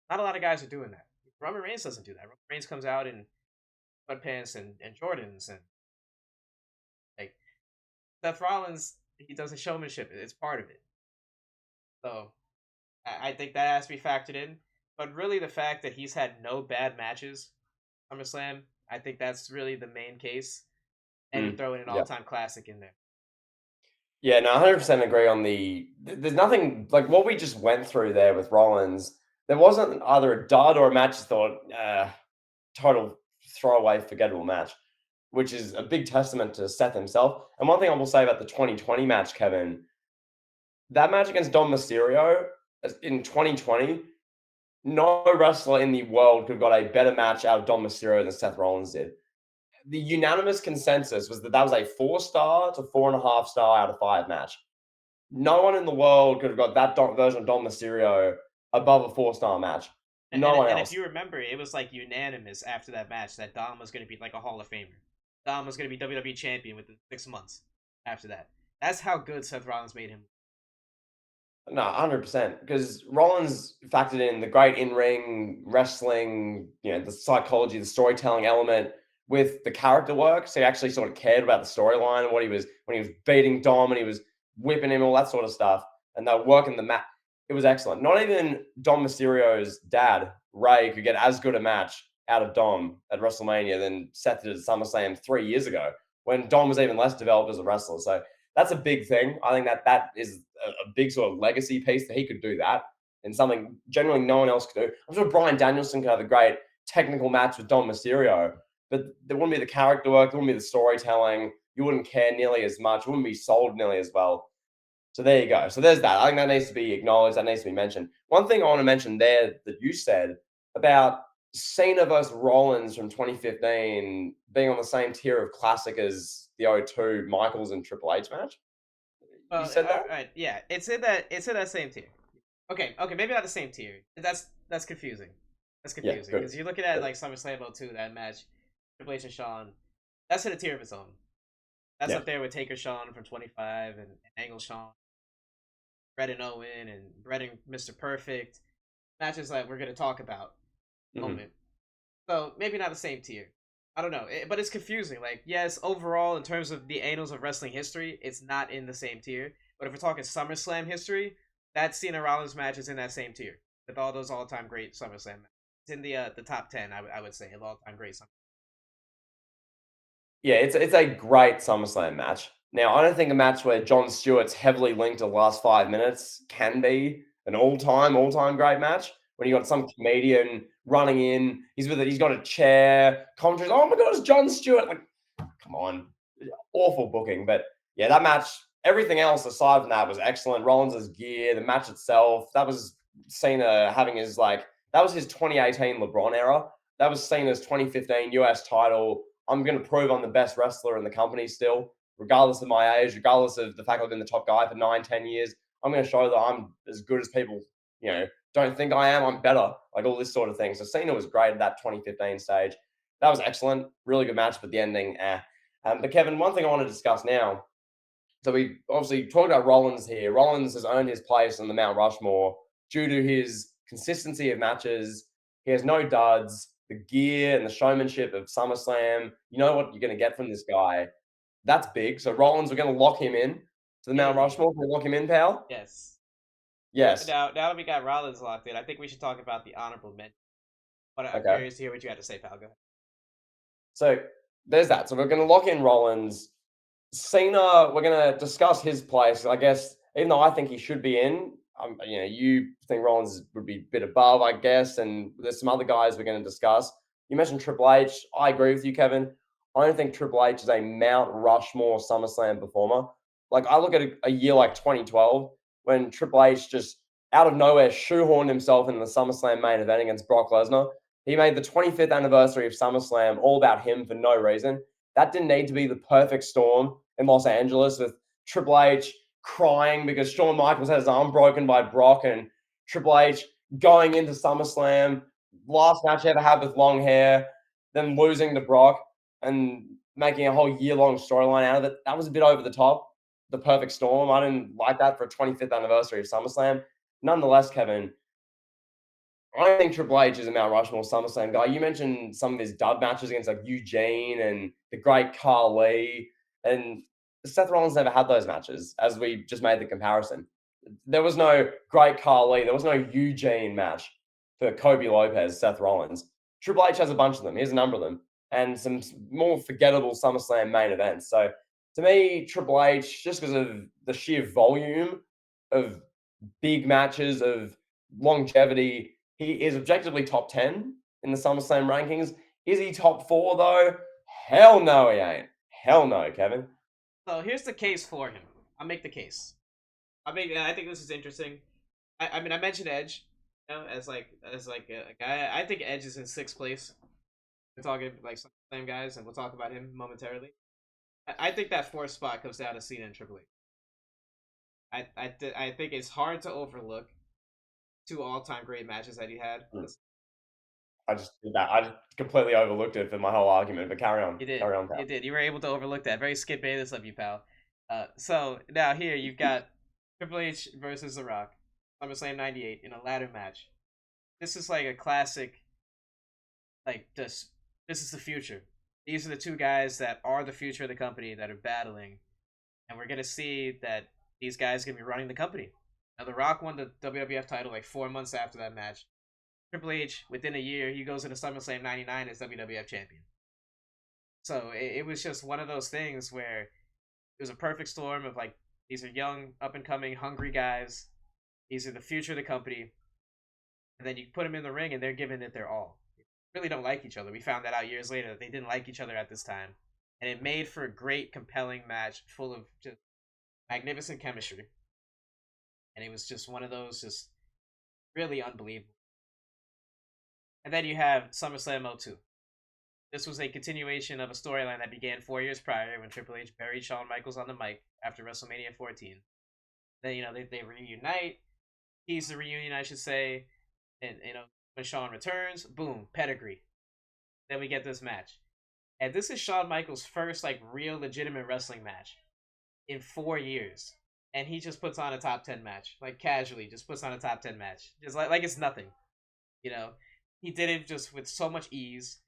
Not a lot of guys are doing that. Roman Reigns doesn't do that. Roman Reigns comes out in sweatpants and Jordans, and like Seth Rollins, he does the showmanship. It's part of it. So I think that has to be factored in. But really, the fact that he's had no bad matches, SummerSlam, I think that's really the main case. And you Mm, throw in an yeah. all-time classic in there. Yeah, no, 100% agree on there's nothing like what we just went through there with Rollins. There wasn't either a dud or a match you thought, total throwaway, forgettable match, which is a big testament to Seth himself. And one thing I will say about the 2020 match, Kevin, that match against Dom Mysterio in 2020, no wrestler in the world could have got a better match out of Dom Mysterio than Seth Rollins did. The unanimous consensus was that that was a 4 star to 4.5 star out of 5 match. No one in the world could have got that version of Dom Mysterio above a 4 star match. No one And if else. you remember, it was like unanimous after that match that Dom was going to be like a Hall of Famer. Dom was going to be WWE champion within 6 months after that. That's how good Seth Rollins made him. No, 100%. Because Rollins factored in the great in ring wrestling, the psychology, the storytelling element with the character work. So he actually sort of cared about the storyline and what he was when he was beating Dom and he was whipping him, all that sort of stuff. And they were working the match. It was excellent. Not even Dom Mysterio's dad, Ray, could get as good a match out of Dom at WrestleMania than Seth did at SummerSlam 3 years ago when Dom was even less developed as a wrestler. So that's a big thing. I think that is a big sort of legacy piece that he could do that and something generally no one else could do. I'm sure Brian Danielson could have a great technical match with Dom Mysterio, but there wouldn't be the character work, there wouldn't be the storytelling. You wouldn't care nearly as much. It wouldn't be sold nearly as well. So there you go. So there's that. I think that needs to be acknowledged. That needs to be mentioned. One thing I want to mention there that you said about Cena versus Rollins from 2015 being on the same tier of classic as the '02 Michaels and Triple H match. You Well, said that? all right, yeah, it's in that same tier. Okay, maybe not the same tier. That's confusing. That's Yeah, confusing good. because you're looking at Good. like SummerSlam '02, that match, Triple H and Shawn. That's in a tier of its own. That's Yeah. up there with Taker Shawn from 25 and Angle Shawn, Bret and Owen and Bret and Mr. Perfect. Matches that we're gonna talk about in a Mhm. moment. So maybe not the same tier. I don't know, but it's confusing. Like, yes, overall, in terms of the annals of wrestling history, it's not in the same tier. But if we're talking SummerSlam history, that Cena Rollins match is in that same tier with all those all-time great SummerSlam matches. It's in the top 10, I would say, of all-time great Summer. Yeah, it's a great SummerSlam match. Now, I don't think a match where Jon Stewart's heavily linked to the last 5 minutes can be an all-time great match. When you got some comedian running in, he's got a chair, commentary's, "Oh my god, it's Jon Stewart!" Like, come on. Awful booking, but yeah, that match, everything else aside from that was excellent. Rollins' gear, the match itself, that was Cena having his that was his 2018 LeBron era. That was Cena's 2015 US title. I'm going to prove I'm the best wrestler in the company still, regardless of my age, regardless of the fact I've been the top guy for 9, 10 years. I'm going to show that I'm as good as people, don't think I am. I'm better. Like all this sort of thing. So Cena was great at that 2015 stage. That was excellent. Really good match, but the ending, eh. But Kevin, one thing I want to discuss now. So we obviously talked about Rollins here. Rollins has earned his place on the Mount Rushmore due to his consistency of matches. He has no duds. The gear and the showmanship of SummerSlam. You know what you're going to get from this guy. That's big. So Rollins, we're going to lock him in to the Mount Hey, Rushmore. Can we lock him in, pal? yes. Yes. Now that we got Rollins locked in, I think we should talk about the honorable mention. But I'm Okay. curious to hear what you had to say, pal. Go ahead. So there's that. So we're going to lock in Rollins. Cena, we're gonna discuss his place. I guess even though I think he should be in, you think Rollins would be a bit above, I guess, and there's some other guys we're going to discuss. You mentioned Triple H. I agree with you, Kevin. I don't think Triple H is a Mount Rushmore SummerSlam performer. Like I look at a year like 2012 when Triple H just out of nowhere shoehorned himself in the SummerSlam main event against Brock Lesnar. He made the 25th anniversary of SummerSlam all about him for no reason. That didn't need to be the perfect storm in Los Angeles with Triple H crying because Shawn Michaels had his arm broken by Brock and Triple H going into SummerSlam, last match he ever had with long hair, then losing to Brock and making a whole year long storyline out of it. That was a bit over the top. the perfect storm. I didn't like that for a 25th anniversary of SummerSlam. Nonetheless, Kevin, I think Triple H is a Mount Rushmore SummerSlam guy. You mentioned some of his dud matches against like Eugene and the great Carly, and Seth Rollins never had those matches, as we just made the comparison. There was no great Carly, there was no Eugene match for Kobe Lopez, Seth Rollins. Triple H has a bunch of them. Here's a number of them, and some more forgettable SummerSlam main events. So to me, Triple H, just because of the sheer volume of big matches, of longevity, he is objectively top 10 in the SummerSlam rankings. Is he top 4 though? Hell no, he ain't. Hell no, Kevin. So here's the case for him. I'll make the case. I think this is interesting. I mean, I mentioned Edge, as like a guy. I think Edge is in sixth place. We're talking like some same guys, and we'll talk about him momentarily. I think that fourth spot comes down to Cena and Triple H. I think it's hard to overlook two all-time great matches that he had. Hmm. I just did that. I just completely overlooked it for my whole argument. But carry on. You did. Carry on, You pal. did. You were able to overlook that. Very Skip Bayless of you, pal. So now here you've got Triple H versus The Rock, SummerSlam '98 in a ladder match. This is like a classic. Like this is the future. These are the two guys that are the future of the company that are battling, and we're gonna see that these guys are gonna be running the company. Now, The Rock won the WWF title like 4 months after that match. Triple H, within a year, he goes into SummerSlam '99 as WWF champion. So it was just one of those things where it was a perfect storm of like these are young, up and coming, hungry guys. These are the future of the company, and then you put them in the ring and they're giving it their all. They really don't like each other. We found that out years later that they didn't like each other at this time, and it made for a great, compelling match full of just magnificent chemistry. And it was just one of those just really unbelievable. And then you have SummerSlam '02. This was a continuation of a storyline that began 4 years prior when Triple H buried Shawn Michaels on the mic after WrestleMania 14. Then they reunite. He's the reunion, I should say, and when Shawn returns, boom, pedigree. Then we get this match, and this is Shawn Michaels' first like real legitimate wrestling match in 4 years, and he just puts on a top 10 match, like casually, just puts on a top 10 match, just like it's nothing, you know. He did it just with so much ease.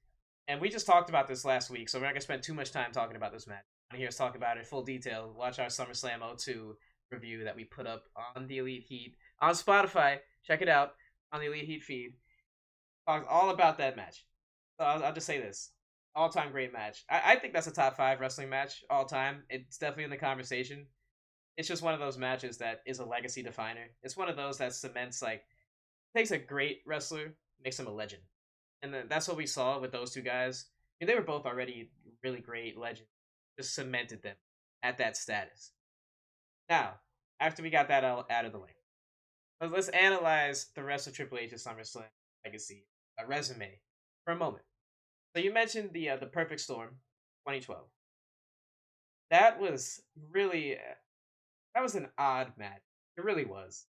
And we just talked about this last week, so we're not going to spend too much time talking about this match. If you want to hear us talk about it in full detail, watch our SummerSlam '02 review that we put up on the Elite Heat on Spotify. Check it out on the Elite Heat feed. Talks all about that match. So I'll just say this. All-time great match. I think that's a top 5 wrestling match all time. It's definitely in the conversation. It's just one of those matches that is a legacy definer. It's one of those that cements, like, takes a great wrestler, makes him a legend. And then that's what we saw with those two guys. I mean, they were both already really great legends. Just cemented them at that status. Now, after we got that out of the way, let's analyze the rest of Triple H's SummerSlam legacy, a resume, for a moment. So you mentioned the Perfect Storm, 2012. That was really that was an odd match. It really was.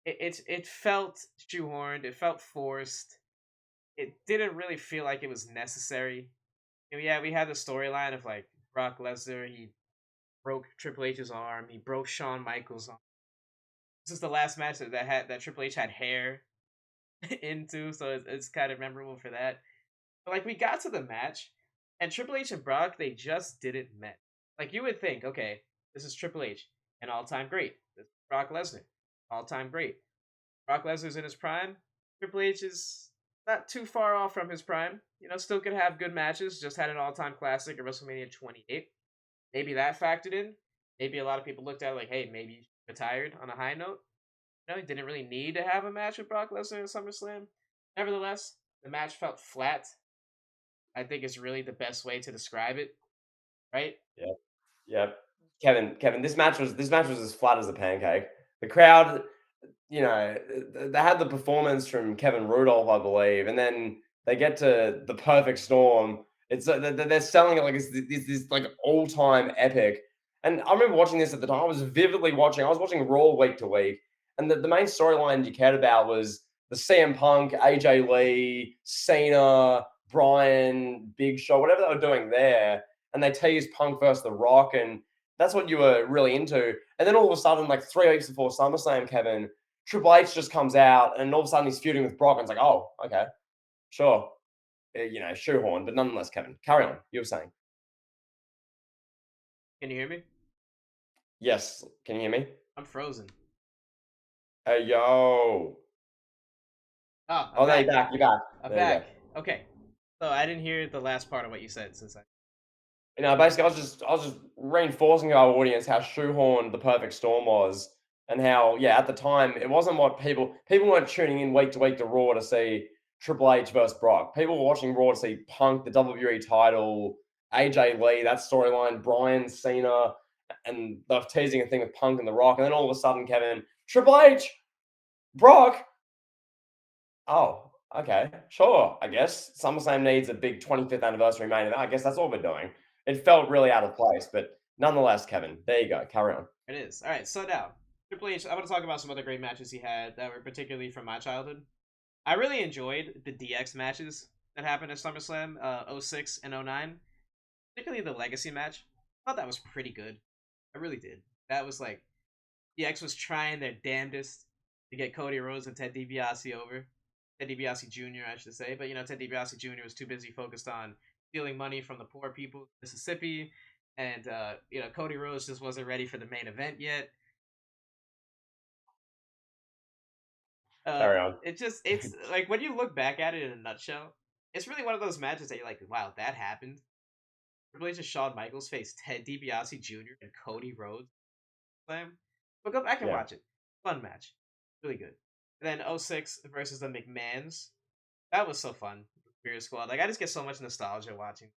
It felt shoehorned. It felt forced. It didn't really feel like it was necessary. And yeah, we had the storyline of like Brock Lesnar. He broke Triple H's arm. He broke Shawn Michaels' arm. This is the last match that Triple H had hair into, so it's kind of memorable for that. But like we got to the match, and Triple H and Brock, they just didn't match. Like you would think, okay, this is Triple H, an all-time great. This is Brock Lesnar, all-time great. Brock Lesnar's in his prime. Triple H is not too far off from his prime. You know, still could have good matches. Just had an all-time classic at WrestleMania 28. Maybe that factored in. Maybe a lot of people looked at it like, hey, maybe he retired on a high note. You know, he didn't really need to have a match with Brock Lesnar in SummerSlam. Nevertheless, the match felt flat. I think is really the best way to describe it, right? Yep. Yep. Kevin, this match was as flat as a pancake. The crowd, they had the performance from Kevin Rudolph, I believe, and then they get to the Perfect Storm. It's they're selling it like it's this like all time epic. And I remember watching this at the time. I was vividly watching. I was watching Raw week to week, and the main storyline you cared about was the CM Punk, AJ Lee, Cena, Bryan, Big Show, whatever they were doing there. And they teased Punk versus The Rock, and that's what you were really into. And then all of a sudden, like 3 weeks before SummerSlam, Kevin, Triple H just comes out, and all of a sudden he's feuding with Brock, and it's like, oh, okay, sure, shoehorn, but nonetheless, Kevin, carry on. You were saying, Can you hear me? yes, can you hear me? I'm frozen. Hey, yo. Oh, I'm Oh, no, you're back. back. You're back. I'm There you go. back. Okay. So I didn't hear the last part of what you said since I. Basically, I was just reinforcing to our audience how shoehorned the perfect storm was, and how, yeah, at the time it wasn't what people weren't tuning in week to week to Raw to see Triple H versus Brock. People were watching Raw to see Punk, the WWE title, AJ Lee, that storyline, Bryan Cena, and the teasing a thing with Punk and The Rock, and then all of a sudden, Kevin, Triple H, Brock. Oh, okay, sure. I guess SummerSlam needs a big 25th anniversary main event. I guess that's all we're doing. It felt really out of place, but nonetheless, Kevin, there you go. Carry on. It is. All right. So now Triple H. I want to talk about some other great matches he had that were particularly from my childhood. I really enjoyed the DX matches that happened at SummerSlam '06 and '09, particularly the Legacy match. I thought that was pretty good. I really did. That was like DX was trying their damnedest to get Cody Rhodes and Ted DiBiase over. Ted DiBiase Jr., I should say. But, Ted DiBiase Jr. was too busy focused on stealing money from the poor people of Mississippi. And, Cody Rhodes just wasn't ready for the main event yet. Carry on. It's like when you look back at it in a nutshell, it's really one of those matches that you're like, wow, that happened. Triple H and Shawn Michaels faced Ted DiBiase Jr. and Cody Rhodes. Slam. But go back and Yeah. watch it. Fun match. Really good. And then '06 versus the McMahons. That was so fun. Spirit Squad. Like I just get so much nostalgia watching.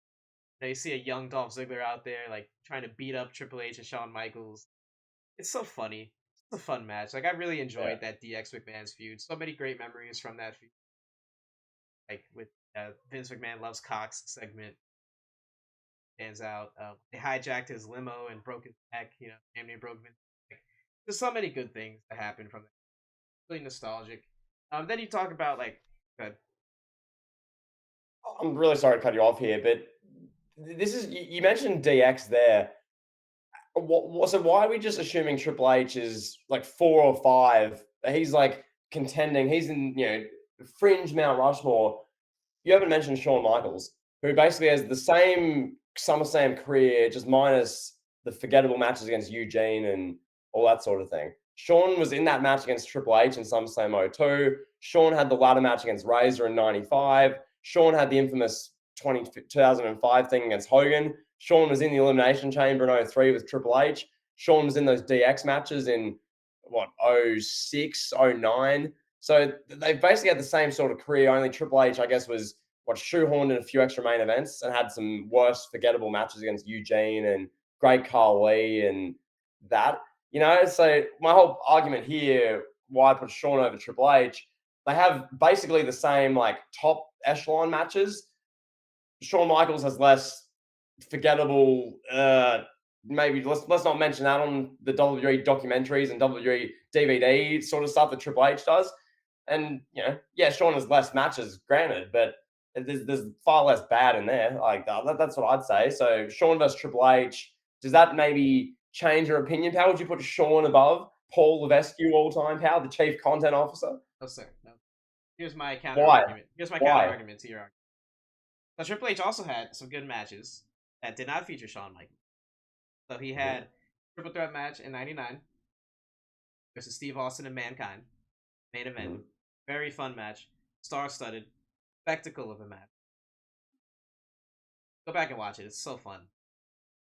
You see a young Dolph Ziggler out there like trying to beat up Triple H and Shawn Michaels. It's so funny. It's a fun match. Like I really Yeah. enjoyed that DX McMahon's feud. So many great memories from that feud. Like with Vince McMahon loves Cox segment stands out. They hijacked his limo and broke his neck. Damn near broke Vince's neck. There's so many good things that happened from that. Really nostalgic. Then you talk about like, good. I'm really sorry to cut you off here, but this is you mentioned DX there. So why are we just assuming Triple H is like 4 or 5? He's like contending. He's in fringe Mount Rushmore. You haven't mentioned Shawn Michaels, who basically has the same SummerSlam career, just minus the forgettable matches against Eugene and all that sort of thing. Shawn was in that match against Triple H in SummerSlam '02. Shawn had the ladder match against Razor in '95. Shawn had the infamous 2005 thing against Hogan. Shawn was in the Elimination Chamber in '03 with Triple H. Shawn was in those DX matches in what, '06, '09. So they basically had the same sort of career. Only Triple H, I guess, was shoehorned in a few extra main events and had some worse forgettable matches against Eugene and Great Carl Lee and that. So my whole argument here, why I put Shawn over Triple H, they have basically the same like top echelon matches. Shawn Michaels has less forgettable. Maybe let's not mention that on the WWE documentaries and WWE DVD sort of stuff that Triple H does. And yeah, Shawn has less matches, granted, but there's far less bad in there. Like that's what I'd say. So Shawn versus Triple H. Does that maybe change your opinion? How would you put Shawn above Paul Levesque all time? How the chief content officer? No, sir. No. Here's my counter Why? argument. Here's my counter Why? argument to your argument. So Triple H also had some good matches that did not feature Shawn Michaels. So he had triple threat match in '99 versus Steve Austin and Mankind. Main event. Mm-hmm. Very fun match. Star-studded. Spectacle of a match. Go back and watch it. It's so fun.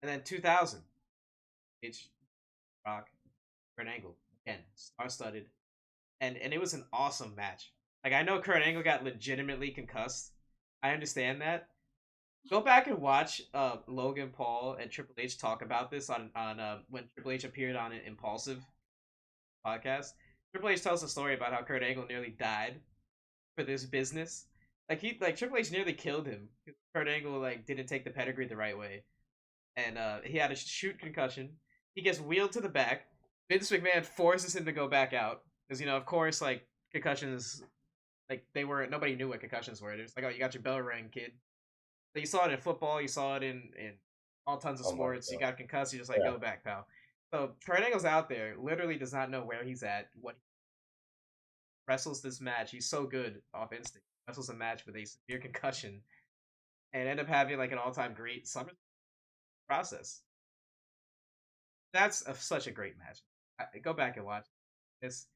And then 2000. H. Rock. Kurt Angle. Again, star-studded. And it was an awesome match. Like, I know Kurt Angle got legitimately concussed. I understand that. Go back and watch Logan Paul and Triple H talk about this on when Triple H appeared on an Impulsive podcast. Triple H tells a story about how Kurt Angle nearly died for this business. Like Triple H nearly killed him. Kurt Angle didn't take the pedigree the right way, and he had a shoot concussion. He gets wheeled to the back. Vince McMahon forces him to go back out because of course concussions, nobody knew what concussions were. It was like, oh, you got your bell rang, kid. So you saw it in football. You saw it in all tons of Oh my sports. You god. got concussed, you just like Yeah. go back, pal. So Kurt Angle's out there, literally does not know where he's at. What he wrestles this match, he's so good off instinct. Wrestles a match with a severe concussion, and end up having like an all-time great summer process. That's such a great match. Go back and watch this.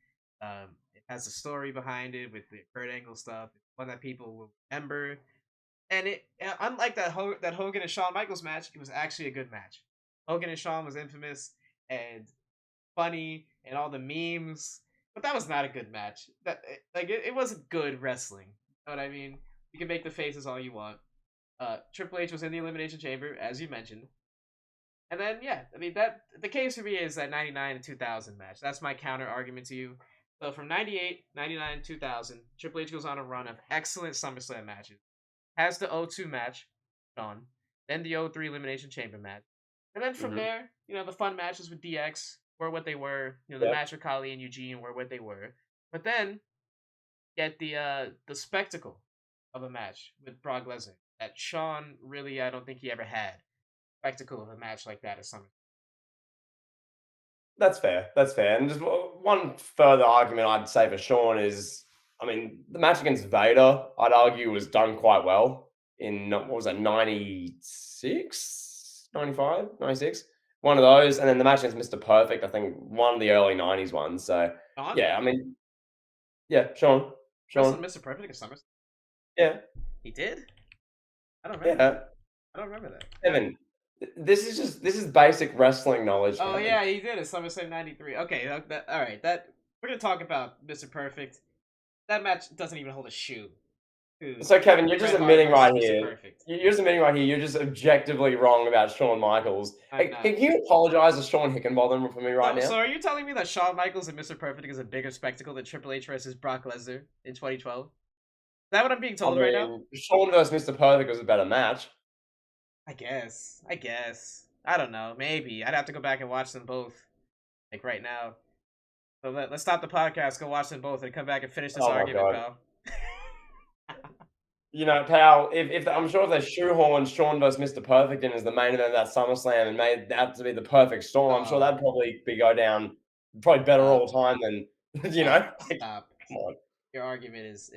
It has a story behind it with the Kurt Angle stuff. It's one that people will remember. And unlike that Hogan and Shawn Michaels match, it was actually a good match. Hogan and Shawn was infamous and funny and all the memes, but that was not a good match. It wasn't good wrestling. You know what I mean? You can make the faces all you want. Triple H was in the Elimination Chamber, as you mentioned. And then, yeah, I mean, that the case for me is that 99 and 2000 match. That's my counter argument to you. So from 98, 99, 2000, Triple H goes on a run of excellent SummerSlam matches. Has the 02 match, Shawn, then the 03 Elimination Chamber match. And then from there, the fun matches with DX were what they were. The match with Khali and Eugene were what they were. But then, get the spectacle of a match with Brock Lesnar that Shawn really, I don't think he ever had. Spectacle of a match like that at SummerSlam. That's fair. That's fair. And just one further argument I'd say for Shawn is, I mean, the match against Vader, I'd argue, was done quite well in, what was that, 96, 95, 96? One of those. And then the match against Mr. Perfect, I think one of the early 90s ones. So, Shawn? yeah, I mean, yeah, Shawn. Wrestled Mr. Perfect at SummerSlam? Yeah. He did? I don't remember. Yeah. I don't remember that. Evan, this is basic wrestling knowledge. Oh, Kevin. yeah, he did at SummerSlam 93. Okay, all right. We're going to talk about Mr. Perfect. That match doesn't even hold a shoe. So, Kevin, you're just Bret Hart admitting right versus Mr. here. Perfect. You're just admitting right here. You're just objectively wrong about Shawn Michaels. I'm Hey, not. can you apologize to Sean Hickenbottom for me right now? So are you telling me that Shawn Michaels and Mr. Perfect is a bigger spectacle than Triple H versus Brock Lesnar in 2012? Is that what I'm being told right now? Shawn versus Mr. Perfect was a better match. I guess. I don't know. Maybe. I'd have to go back and watch them both. Like right now. So let's stop the podcast, go watch them both, and come back and finish this argument, pal. Pal, if I'm sure if they shoehorned Shawn versus Mr. Perfect in as the main event of that SummerSlam and made that to be the perfect storm, I'm sure that'd probably go down probably better all the time than, Stop. Come on. Your argument is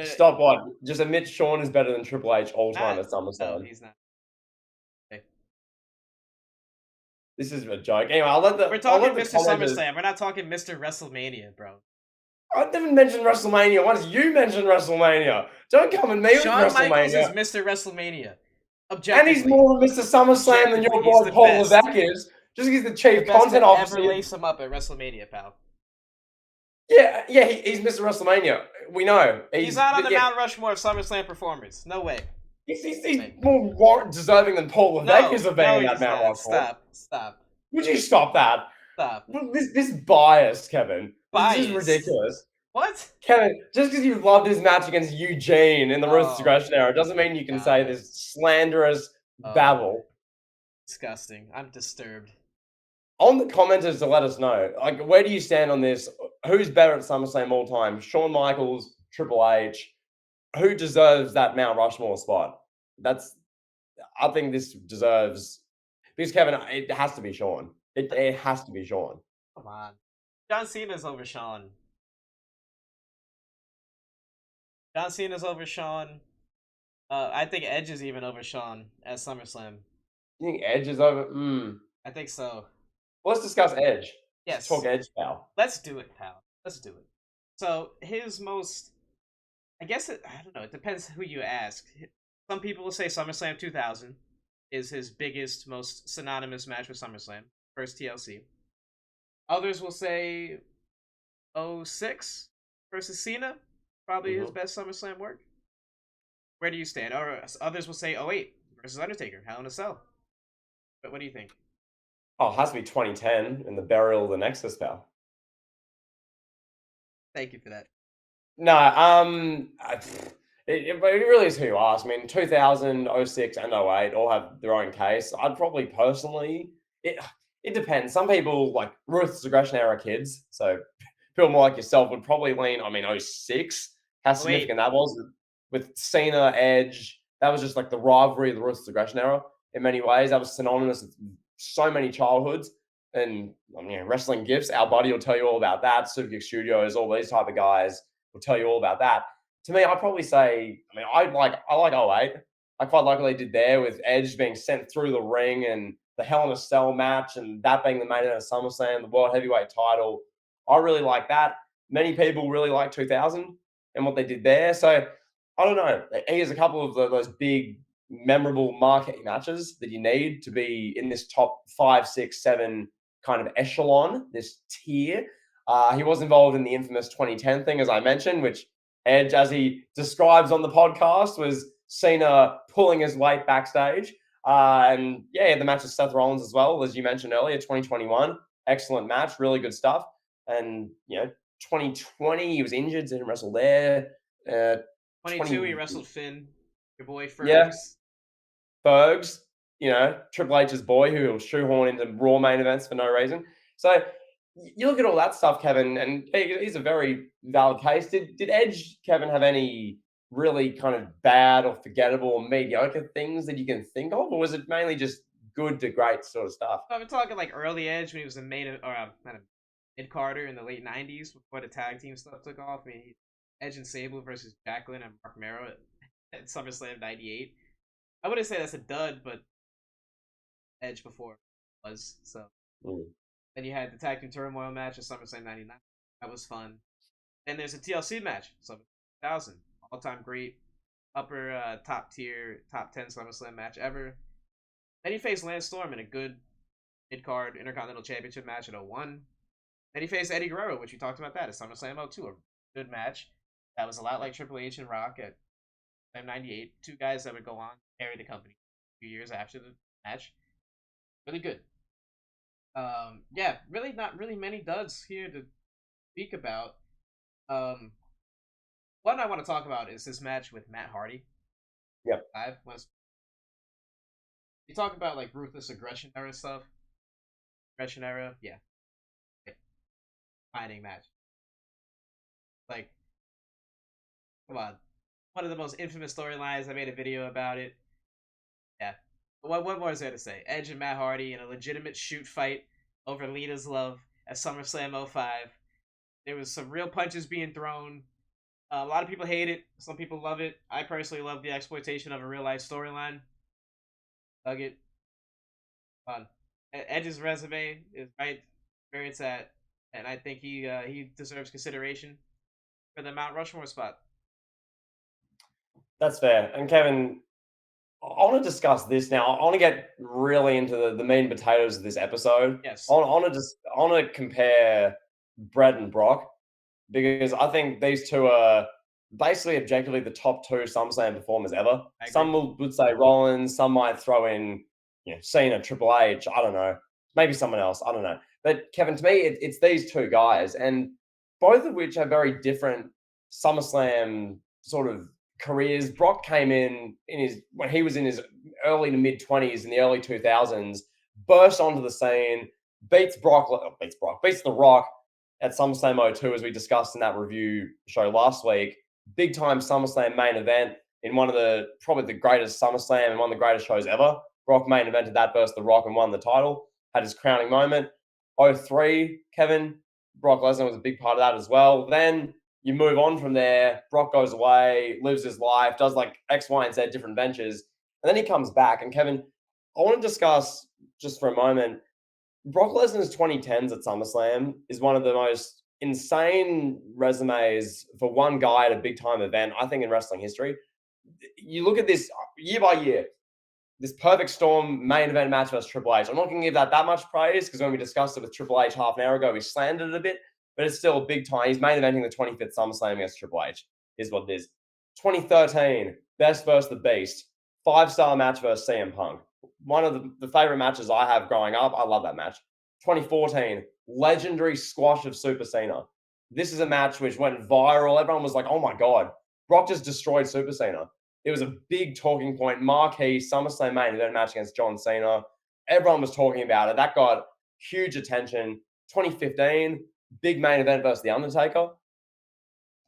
Stop what? Just admit Shawn is better than Triple H all time at SummerSlam. No, he's not. Okay. This is a joke. Anyway, we're talking Mr. SummerSlam. We're not talking Mr. WrestleMania, bro. I didn't mention WrestleMania. Why did you mention WrestleMania? Don't come at me with WrestleMania. Shawn Michaels is Mr. WrestleMania. Objectively. And he's more Mr. SummerSlam than your boy Paul Levesque is. Just because the chief content officer. Ever lace him up at WrestleMania, pal. Yeah, he's Mr. WrestleMania. We know. He's not on the Mount Rushmore of SummerSlam performers. No way. He's more deserving than Paul Levesque is of being on that Mount Rushmore. Stop. Would you stop that? Stop. This bias, Kevin. Bias? This is ridiculous. What? Kevin, just because you loved his match against Eugene in the Ruthless Aggression era doesn't mean you can say this slanderous babble. Disgusting. I'm disturbed. On the commenters to let us know, where do you stand on this? Who's better at SummerSlam all time? Shawn Michaels, Triple H? Who deserves that Mount Rushmore spot? I think this deserves, because Kevin, it has to be Shawn. It has to be Shawn. Come on. John Cena's over Shawn. John Cena's over Shawn. I think Edge is even over Shawn at SummerSlam. You think Edge is over? I think so. Let's discuss Edge. Yes. Let's talk Edge, pal. Let's do it, pal. Let's do it. So his most, I don't know. It depends who you ask. Some people will say SummerSlam 2000 is his biggest, most synonymous match with SummerSlam. First TLC. Others will say 06 versus Cena. Probably his best SummerSlam work. Where do you stand? Or others will say 08 versus Undertaker. Hell in a Cell. But what do you think? Oh, it has to be 2010 in the burial of the Nexus, pal. Thank you for that. No, it really is who you ask. I mean, 2000, 06, and 08 all have their own case. I'd probably personally, it depends. Some people, like Ruthless Aggression era kids, so people more like yourself would probably lean, 06, how significant that was with Cena, Edge, that was just like the rivalry of the Ruthless Aggression era in many ways. That was synonymous with so many childhoods and wrestling gifts. Our buddy will tell you all about that. Superkick Studios, all these type of guys will tell you all about that. To me, I'd probably say, I like '08. I quite like what they did there with Edge being sent through the ring and the Hell in a Cell match and that being the main event of SummerSlam, the World Heavyweight title. I really like that. Many people really like 2000 and what they did there. So I don't know. Here's a couple of those big, memorable marquee matches that you need to be in this top 5, 6, 7 kind of echelon, this tier. He was involved in the infamous 2010 thing, as I mentioned, which Edge, as he describes on the podcast, was Cena pulling his weight backstage. And yeah, the match with Seth Rollins as well, as you mentioned earlier, 2021. Excellent match, really good stuff. And, 2020, he was injured, didn't wrestle there. 22, he wrestled Finn, your boy Fergs. Yeah, Fergs, Triple H's boy who will shoehorn into Raw main events for no reason. So you look at all that stuff, Kevin, and he's a very valid case. Did Edge, Kevin, have any really kind of bad or forgettable or mediocre things that you can think of, or was it mainly just good to great sort of stuff? I'm talking like early Edge when he was a mid-carder in the late 90s before the tag team stuff took off. Edge and Sable versus Jacqueline and Mark Mero at SummerSlam 98. I wouldn't say that's a dud, but Edge before was. So Then you had the tag team turmoil match at SummerSlam 99. That was fun. Then there's a TLC match, SummerSlam 2000. All-time great, upper top tier, top 10 SummerSlam match ever. Then he faced Lance Storm in a good mid-card Intercontinental Championship match at 01. Then he faced Eddie Guerrero, which we talked about that at SummerSlam 02. A good match. That was a lot like Triple H and Rock at SummerSlam 98. Two guys that would go on to carry the company a few years after the match. Really good. Really not really many duds here to speak about. One I want to talk about is this match with Matt Hardy. Yep. You talk about like Ruthless Aggression era stuff. Aggression era, yeah. Fighting match. Like, come on. One of the most infamous storylines. I made a video about it. Yeah. What more is there to say? Edge and Matt Hardy in a legitimate shoot fight over Lita's love at SummerSlam 05. There was some real punches being thrown. A lot of people hate it. Some people love it. I personally love the exploitation of a real life storyline. Dug it. Fun. Edge's resume is right where it's at, and I think he deserves consideration for the Mount Rushmore spot. That's fair. And Kevin, I want to discuss this now. I want to get really into the meat and potatoes of this episode. Yes. I want to compare Bret and Brock because I think these two are basically objectively the top two SummerSlam performers ever. Some would say Rollins. Some might throw in Cena, Triple H. I don't know. Maybe someone else. I don't know. But Kevin, to me, it's these two guys, and both of which have very different SummerSlam sort of careers. Brock came when he was in his early to mid 20s in the early 2000s, burst onto the scene, beats The Rock at SummerSlam 02, as we discussed in that review show last week. Big time SummerSlam main event in one of probably the greatest SummerSlam and one of the greatest shows ever. Brock main evented that versus The Rock and won the title. Had his crowning moment. 03, Kevin, Brock Lesnar was a big part of that as well. Then you move on from there. Brock goes away, lives his life, does like X, Y, and Z different ventures. And then he comes back. And Kevin, I want to discuss just for a moment, Brock Lesnar's 2010s at SummerSlam is one of the most insane resumes for one guy at a big time event, I think, in wrestling history. You look at this year by year, this perfect storm main event match versus Triple H. I'm not going to give that much praise because when we discussed it with Triple H half an hour ago, we slandered it a bit, but it's still a big time. He's main eventing the 25th SummerSlam against Triple H, is what it is. 2013, Best versus the Beast, 5-star match versus CM Punk. One of the favorite matches I have growing up. I love that match. 2014, legendary squash of Super Cena. This is a match which went viral. Everyone was like, oh my God, Brock just destroyed Super Cena. It was a big talking point, marquee SummerSlam main event match against John Cena. Everyone was talking about it. That got huge attention. 2015, big main event versus The Undertaker.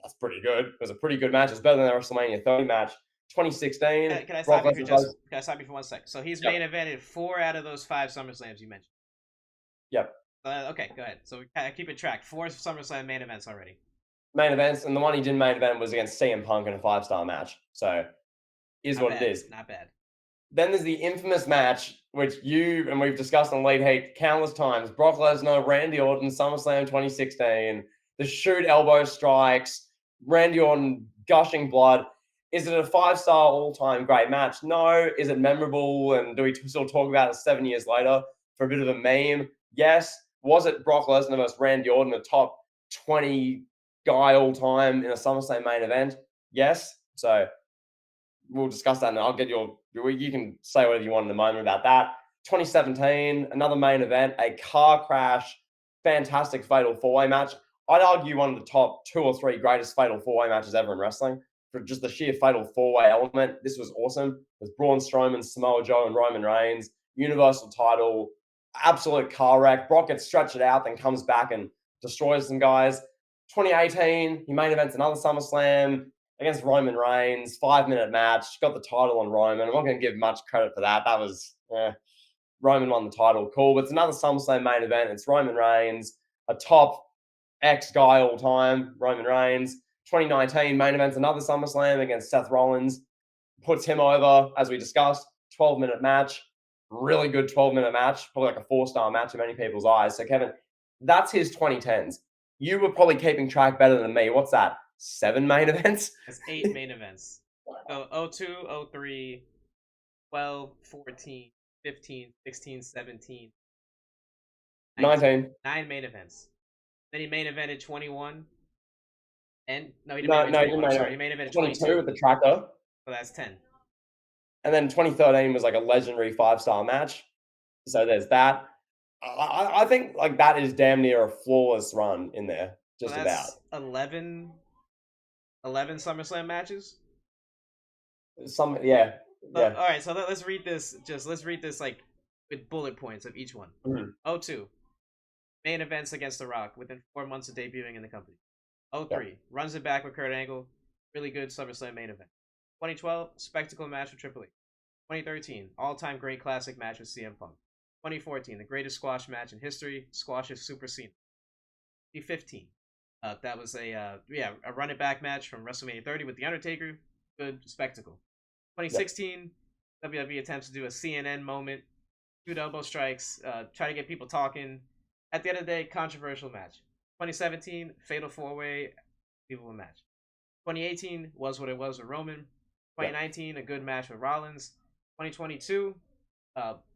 That's pretty good. It was a pretty good match. It's better than the WrestleMania 30 match. 2016, Can I Brock stop you for Lesnar goes. can I stop you for 1 second? So he's main Yep, evented 4 out of those 5 SummerSlams you mentioned. yep. Okay, go ahead. So we keep it track. 4 SummerSlam main events already. Main events, and the one he didn't main event was against CM Punk in a 5-star match. So, is Not what it bad. is. Not bad. Then there's the infamous match, which you and we've discussed on Late Hate countless times. Brock Lesnar, Randy Orton, SummerSlam 2016. The shoot elbow strikes, Randy Orton gushing blood. Is it a 5-star all-time great match? No. Is it memorable? And do we still talk about it 7 years later for a bit of a meme? Yes. Was it Brock Lesnar versus Randy Orton, a top 20 guy all time in a SummerSlam main event? Yes. So we'll discuss that, and I'll get your. You can say whatever you want in a moment about that. 2017, another main event, a car crash, fantastic fatal 4-way match. I'd argue one of the top 2 or 3 greatest fatal 4-way matches ever in wrestling for just the sheer fatal 4-way element. This was awesome. With Braun Strowman, Samoa Joe, and Roman Reigns, Universal title, absolute car wreck. Brock gets stretched out, then comes back and destroys some guys. 2018, he main events another SummerSlam against Roman Reigns, 5-minute match, got the title on Roman. I'm not going to give much credit for that. That was, Roman won the title, cool. But it's another SummerSlam main event. It's Roman Reigns, a top X guy all time, Roman Reigns. 2019 main event's another SummerSlam against Seth Rollins, puts him over, as we discussed, 12-minute match, really good 12-minute match, probably like a 4-star match in many people's eyes. So Kevin, that's his 2010s. You were probably keeping track better than me. What's that? 7 main events? That's 8 main events. So 02, 03, 12, 14, 15, 16, 17, 19. 9 main events. Then he main evented 21. And no, he didn't No, main no, event he didn't 21. main Sorry, he event. main evented 22 with 22. the tractor. So that's 10. And then 2013 was like a legendary 5-star match. So there's that. I think like that is damn near a flawless run in there, So just about. that's 11 SummerSlam matches. Yeah. All right, so let's read this. Let's read this like with bullet points of each one. Mhm. 02, main events against The Rock within 4 months of debuting in the company. 03, runs it back with Kurt Angle, really good SummerSlam main event. 2012, spectacle match with Triple H. 2013, all-time great classic match with CM Punk. 2014, the greatest squash match in history, squashes Super Cena. 2015, that was a run it back match from WrestleMania 30 with The Undertaker, good spectacle. 2016, WWE attempts to do a CNN moment, shoot elbow strikes, try to get people talking. At the end of the day, controversial match. 2017, fatal 4-way, people match. 2018 was what it was with Roman. 2019, a good match with Rollins. 2022,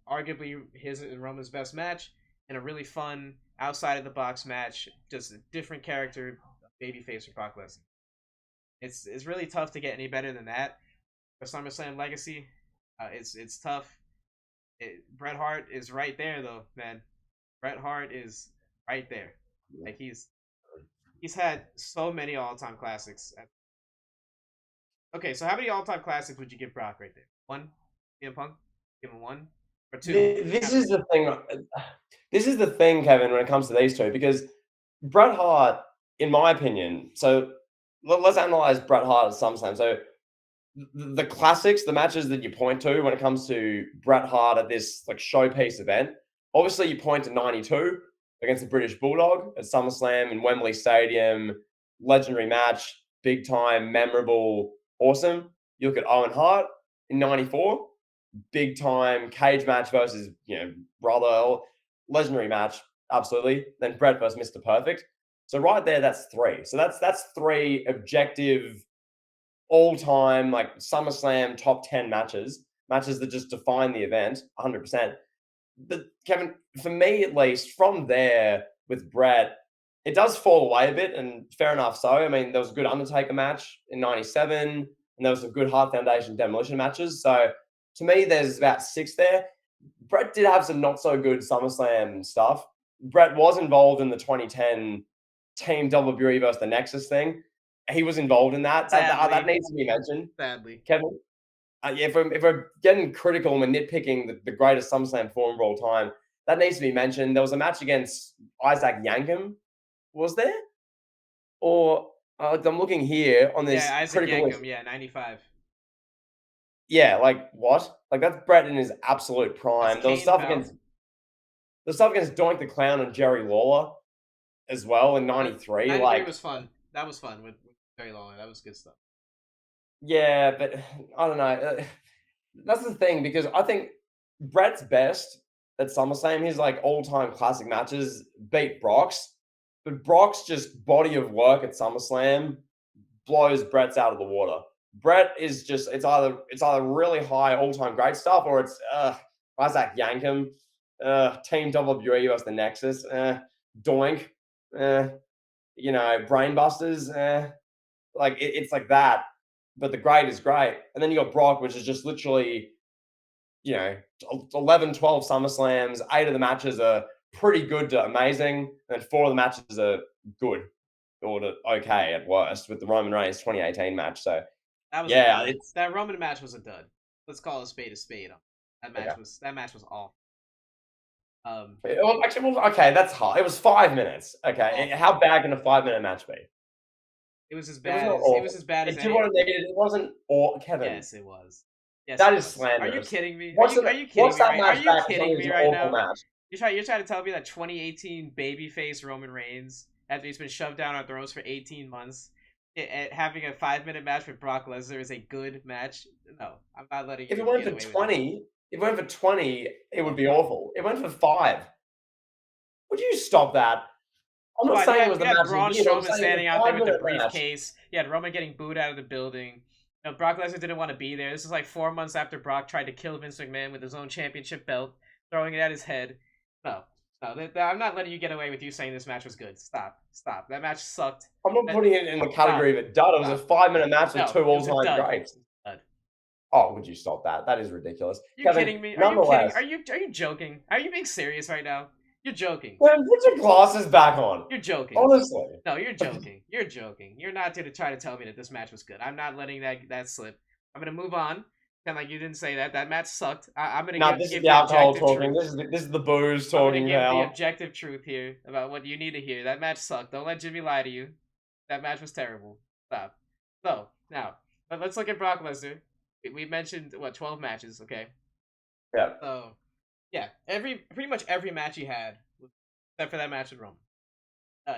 arguably his and Roman's best match, and a really fun outside of the box match, just a different character, babyface for Brock Lesnar. It's really tough to get any better than that for SummerSlam legacy. It's tough. Bret Hart is right there though, man. Bret Hart is right there. Like he's had so many all-time classics. Okay, so how many all-time classics would you give Brock right there? 1, CM Punk. Give him 1 or 2. This is the thing. This is the thing, Kevin, when it comes to these two, because Bret Hart, in my opinion, so let's analyze Bret Hart at SummerSlam. So the classics, the matches that you point to when it comes to Bret Hart at this like showpiece event, obviously you point to 92 against the British Bulldog at SummerSlam in Wembley Stadium, legendary match, big time, memorable, awesome. You look at Owen Hart in 94, big time cage match versus, brother, legendary match, absolutely. Then Bret versus Mr. Perfect. So right there, that's 3. So that's 3 objective all-time like SummerSlam top 10 matches that just define the event 100%. But Kevin, for me at least, from there with Bret, it does fall away a bit, and fair enough so. I mean, there was a good Undertaker match in 97, and there was some good Hart Foundation Demolition matches. So to me, there's about 6 there. Bret did have some not so good SummerSlam stuff. Bret was involved in the 2010 Team WWE versus the Nexus thing. He was involved in that. That needs to be mentioned. Sadly. Kevin, if we're getting critical and we're nitpicking the greatest SummerSlam form of all time, that needs to be mentioned. There was a match against Isaac Yankem, was there? Or I'm looking here on this Yeah, Isaac critical Yankem, list. yeah, 95. Yeah, like what? Like that's Bret in his absolute That's prime. There was Kane stuff power. against Doink the Clown and Jerry Lawler as well in That '93. 93 Like, was fun. That was fun with Jerry Lawler. That was good stuff. yeah, but I don't know. That's the thing because I think Bret's best at SummerSlam. His like all-time classic matches beat Brock's, but Brock's just body of work at SummerSlam blows Bret's out of the water. Bret is just it's either really high all-time great stuff or it's Isaac Yankem, Team WWE versus the Nexus, Doink, uh, Brainbusters, like it's like that. But the great is great, and then you got Brock, which is just literally 11, 12 SummerSlams. 8 of the matches are pretty good to amazing, and 4 of the matches are good or to okay at worst with the Roman Reigns 2018 match. So That was a yeah, dud. it's That Roman match was a dud. Let's call a spade a spade. okay. That match was awful. Well, actually, okay, that's hard. It was 5 minutes. Okay, Awful. how bad can a 5 minute match be? It was as It was bad not as it was awful. as bad as If you any. want to negative, it wasn't. Or Kevin, Yes, it was. Yes, that it is was. Are you slanderous. kidding me? What's Are that? you kidding What's me that right? Are match you back? kidding It's me an right awful now? match. You're trying to tell me that 2018 babyface Roman Reigns, after he's been shoved down our throats for 18 months, having a 5 minute match with Brock Lesnar is a good match? No, I'm not letting If you it went get for away with that. 20, if it went for 20, it would No. be awful. It went for 5. Would you stop that? I'm not Come on, saying it was you the had match of the Braun year. I'm Strowman saying it's standing a out there with the 5 minute match. briefcase. You had Roman getting booed out of the building. Brock Lesnar didn't want to be there. This is like 4 months after Brock tried to kill Vince McMahon with his own championship belt, throwing it at his head. No, no, I'm not letting you get away with you saying this match was good. Stop. That match sucked. I'm not That putting it in the stop, category of a dud. It was a stop. 5 minute match with No, 2 it was all a time dud. greats. Dud. Oh, would you stop that? That is ridiculous. You Kevin, kidding me? Are you kidding? nonetheless, Are you joking? Are you being serious right now? You're joking. man, put your glasses back on. You're joking. Honestly. No, you're joking. You're joking. You're not going to try to tell me that this match was good. I'm not letting that slip. I'm gonna move on. Kind like you didn't say that. That match sucked. I'm gonna No, this is give the the alcohol objective talking. truth. This is the booze I'm gonna talking, give the pal. objective truth here about what you need to hear. That match sucked. Don't let Jimmy lie to you. That match was terrible. Stop. So now, let's look at Brock Lesnar. We mentioned what 12 matches. Okay. Yeah. So yeah, pretty much every match he had, except for that match with Roman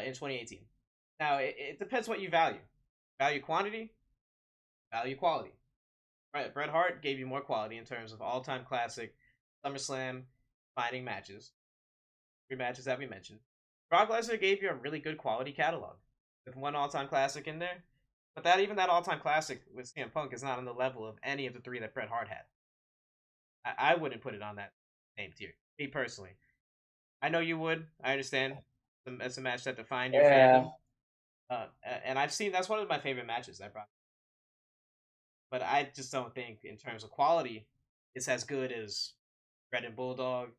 in 2018. Now it depends what you value. Value quantity, value quality. Right, Bret Hart gave you more quality in terms of all-time classic, SummerSlam, fighting matches, three matches that we mentioned. Brock Lesnar gave you a really good quality catalog with one all-time classic in there, but that all-time classic with CM Punk is not on the level of any of the three that Bret Hart had. I wouldn't put it on that same tier, me personally. I know you would. I understand. It's a match that defined your Yeah. fandom, and I've seen that's one of my favorite matches that brought. But I just don't think, in terms of quality, it's as good as Bret and Bulldog,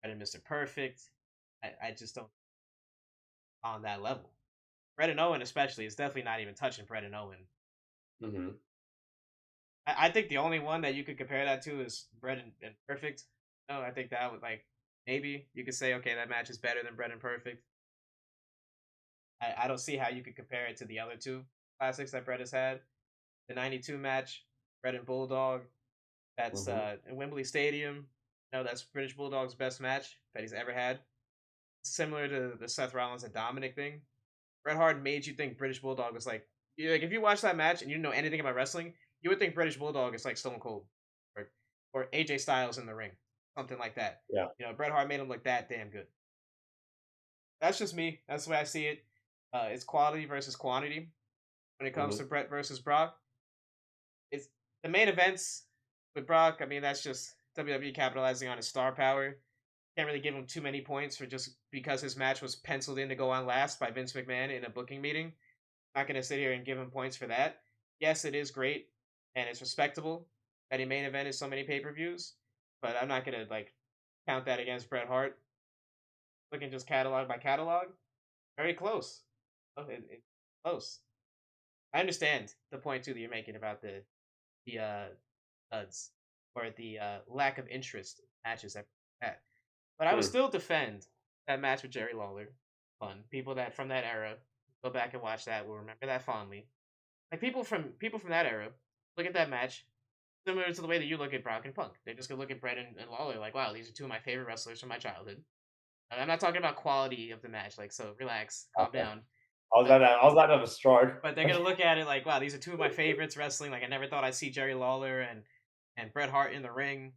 Bret and Mr. Perfect. I just don't on that level. Bret and Owen, especially, is definitely not even touching Bret and Owen. Mm-hmm. I think the only one that you could compare that to is Bret and Perfect. No, I think that would maybe you could say, okay, that match is better than Bret and Perfect. I don't see how you could compare it to the other two classics that Bret has had. The '92 match, Bret and Bulldog, that's Mm-hmm. in Wembley Stadium. That's British Bulldog's best match that he's ever had. Similar to the Seth Rollins and Dominic thing. Bret Hart made you think British Bulldog was like if you watch that match and you didn't know anything about wrestling, you would think British Bulldog is like Stone Cold or AJ Styles in the ring, something like that. Yeah. Bret Hart made him look that damn good. That's just me. That's the way I see it. It's quality versus quantity when it comes Mm-hmm. to Bret versus Brock. It's the main events with Brock. I mean, that's just WWE capitalizing on his star power. Can't really give him too many points for just because his match was penciled in to go on last by Vince McMahon in a booking meeting. Not gonna sit here and give him points for that. Yes, it is great and it's respectable that he main evented so many pay-per-views, but I'm not gonna count that against Bret Hart. Looking just catalog by catalog, very close. It's close. I understand the point too that you're making about the duds or the lack of interest in matches that had. But I would Mm. still defend that match with Jerry Lawler. Fun. People that from that era go back and watch that will remember that fondly. Like people from that era look at that match. Similar to the way that you look at Brock and Punk. They're just gonna look at Brett and Lawler like, wow, these are two of my favorite wrestlers from my childhood. And I'm not talking about quality of the match, like, so relax, calm Okay. down. But I was about to have a stroke. but they're gonna look at it like, wow, these are two of my favorites wrestling. Like I never thought I'd see Jerry Lawler and Bret Hart in the ring.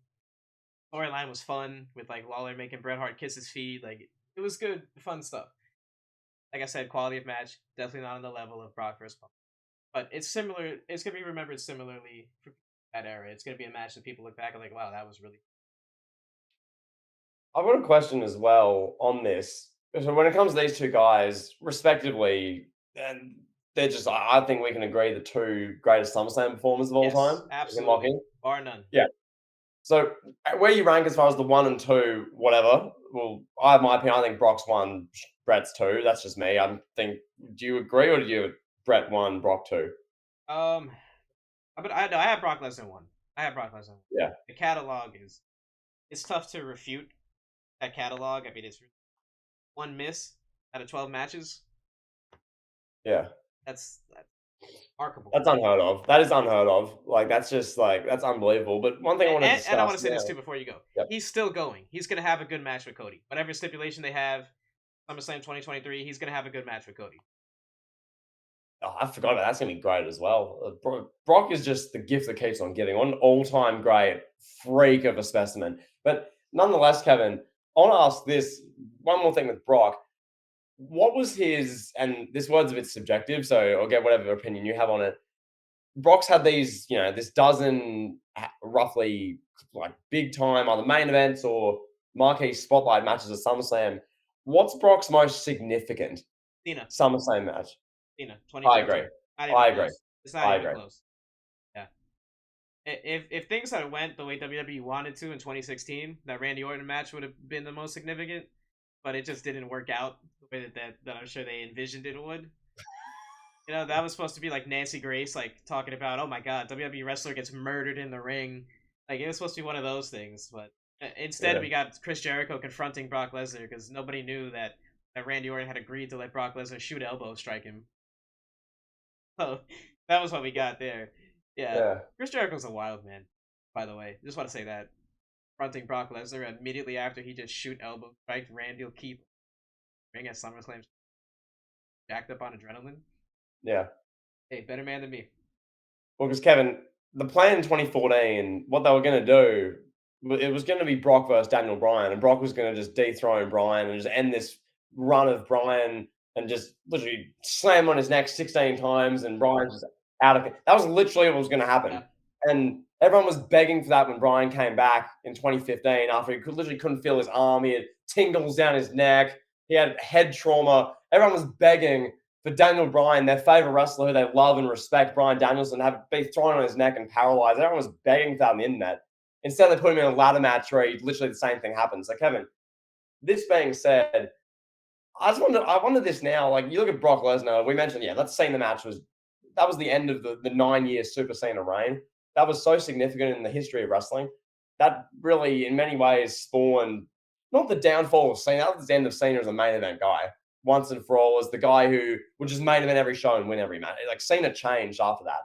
Storyline was fun with like Lawler making Bret Hart kiss his feet. Like it was good, fun stuff. Like I said, quality of match definitely not on the level of Brock versus Punk, but it's similar. It's gonna be remembered similarly for that era. It's gonna be a match that people look back and like, wow, that was really. I've got a question as well on this. So when it comes to these two guys, respectively, and they're just I think we can agree the two greatest SummerSlam performers of all Yes, time. We can lock absolutely, in. bar none. Yeah. So where you rank as far as the one and two, whatever. Well, I have my opinion. I think Brock's one, Brett's two. That's just me. I think. Do you agree, or do you Brett one, Brock two? Um, but I know I have Brock Lesnar one. I have Brock Lesnar. Yeah. The catalog is it's tough to refute that catalog. I mean, it's one miss out of 12 matches. Yeah. That's remarkable. That's unheard of. That is unheard of. Like that's just like that's unbelievable. But one thing I want to And I discuss want to say this now. too before you go. Yep. He's still going. He's gonna have a good match with Cody. Whatever stipulation they have, SummerSlam 2023, he's gonna have a good match with Cody. Oh, I forgot about that. That's gonna be great as well. Brock is just the gift that keeps on giving. One all-time great freak of a specimen. But nonetheless, Kevin, I want to ask this one more thing with Brock. What was his? And this word's a bit subjective, so I'll get whatever opinion you have on it. Brock's had these, this dozen roughly like big time either main events or marquee spotlight matches at SummerSlam. What's Brock's most significant Cena, SummerSlam match? Cena, I agree. 2013. Not even I agree. close. It's not I even agree. close. Yeah. If things had went the way WWE wanted to in 2016, that Randy Orton match would have been the most significant, but it just didn't work out the way that I'm sure they envisioned it would. That was supposed to be like Nancy Grace, like talking about, oh my god, WWE wrestler gets murdered in the ring. Like it was supposed to be one of those things, but instead Yeah. we got Chris Jericho confronting Brock Lesnar because nobody knew that Randy Orton had agreed to let Brock Lesnar shoot elbow strike him. So that was what we got there. Yeah, Yeah. Chris Jericho's a wild man. By the way, just want to say that confronting Brock Lesnar immediately after he just shoot elbow strike Randy will keep ring at SummerSlam jacked up on adrenaline. Yeah. Hey, better man than me. Well, because Kevin, the plan in 2014, what they were going to do, it was going to be Brock versus Daniel Bryan, and Brock was going to just dethrone Bryan and just end this run of Bryan and just literally slam on his neck 16 times, and Bryan's just out of it. That was literally what was going to happen. Yeah. And everyone was begging for that when Bryan came back in 2015 after he literally couldn't feel his arm. He had tingles down his neck. He had head trauma. Everyone was begging for Daniel Bryan, their favorite wrestler who they love and respect, Bryan Danielson, have be thrown on his neck and paralyzed. Everyone was begging for that on the internet. Instead, they put him in a ladder match where literally the same thing happens. So, Kevin, this being said, I wonder this now. Like, you look at Brock Lesnar, we mentioned, let's say the match that was the end of the 9 year Super Cena reign. That was so significant in the history of wrestling. That really, in many ways, spawned not the downfall of Cena, that was the end of Cena as a main event guy once and for all, as the guy who would just main event every show and win every match. Like Cena changed after that.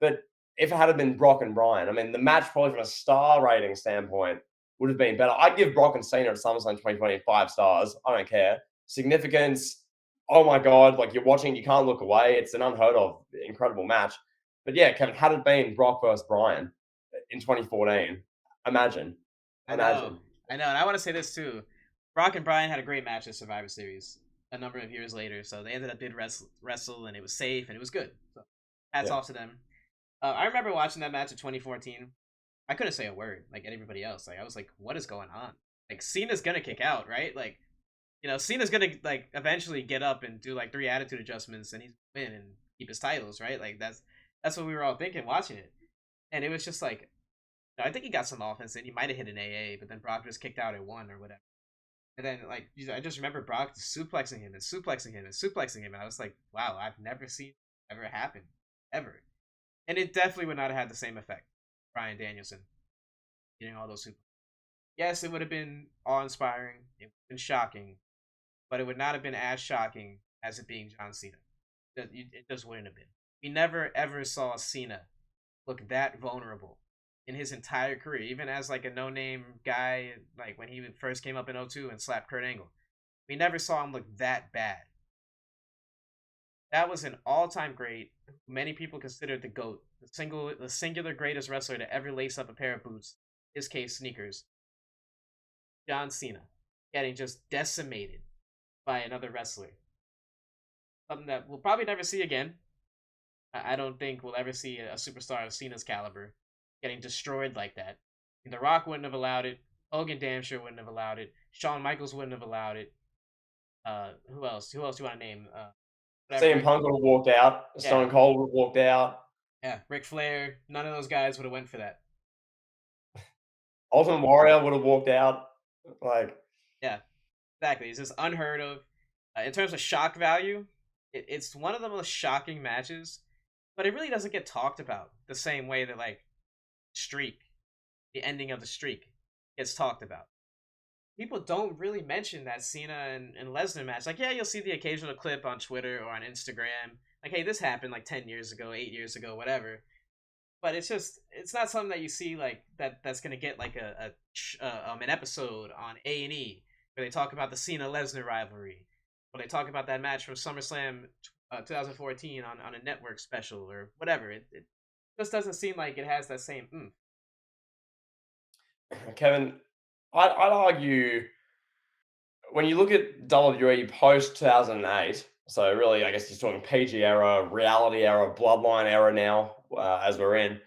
But if it had been Brock and Bryan, I mean, the match probably from a star rating standpoint would have been better. I'd give Brock and Cena at SummerSlam 2020 5 stars. I don't care. Significance, oh my God, like you're watching, you can't look away. It's an unheard of, incredible match. But yeah, Kevin, had it been Brock versus Bryan in 2014, imagine. I know, Imagine. I know, and I want to say this too. Brock and Bryan had a great match at Survivor Series a number of years later, so they ended up did wrestle, and it was safe and it was good. So hats Yeah. off to them. I remember watching that match in 2014. I couldn't say a word like everybody else. Like I was like, what is going on? Like Cena's gonna kick out, right? Like Cena's gonna like eventually get up and do like 3 attitude adjustments, and he's win and keep his titles, right? Like that's what we were all thinking watching it, and it was just like I think he got some offense in. He might have hit an AA, but then Brock just kicked out at 1 or whatever. And then, like, I just remember Brock suplexing him and suplexing him and suplexing him. And I was like, wow, I've never seen ever happen. Ever. And it definitely would not have had the same effect. Bryan Danielson getting all those suplexes. Yes, it would have been awe-inspiring. It would have been shocking. But it would not have been as shocking as it being John Cena. It just wouldn't have been. We never, ever saw Cena look that vulnerable in his entire career, even as like a no-name guy, like when he first came up in '02 and slapped Kurt Angle. We never saw him look that bad. That was an all-time great. Many people consider the GOAT, the singular greatest wrestler to ever lace up a pair of boots. In his case, sneakers. John Cena, getting just decimated by another wrestler. Something that we'll probably never see again. I don't think we'll ever see a superstar of Cena's caliber getting destroyed like that. The Rock wouldn't have allowed it. Hogan damn sure wouldn't have allowed it. Shawn Michaels wouldn't have allowed it. Who else? Who else do you want to name? CM Whatever. Punk would have walked out. Yeah, Stone Cold would have walked out. yeah. Ric Flair. None of those guys would have went for that. Ultimate Warrior would have walked out. Like, Yeah, exactly. It's just unheard of. In terms of shock value, it's one of the most shocking matches, but it really doesn't get talked about the same way that like streak, the ending of the streak, gets talked about. People don't really mention that Cena and Lesnar match. Like, yeah, you'll see the occasional clip on Twitter or on Instagram. Like, hey, this happened like 10 years ago, 8 years ago, whatever. But it's not something that you see like that's gonna get like an episode on A&E where they talk about the Cena Lesnar rivalry, or they talk about that match from SummerSlam 2014 on a network special or whatever. It just doesn't seem like it has that same. Kevin, I'd argue when you look at WWE post 2008, so really, I guess you're talking PG era, reality era, bloodline era now, as we're in.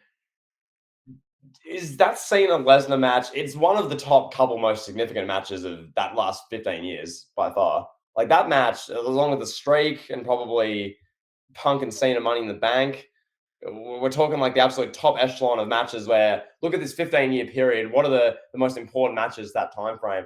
Is that Cena Lesnar match? It's one of the top couple most significant matches of that last 15 years by far. Like that match, along with the streak and probably Punk and Cena Money in the Bank, we're talking like the absolute top echelon of matches where look at this 15-year period. What are the most important matches that time frame?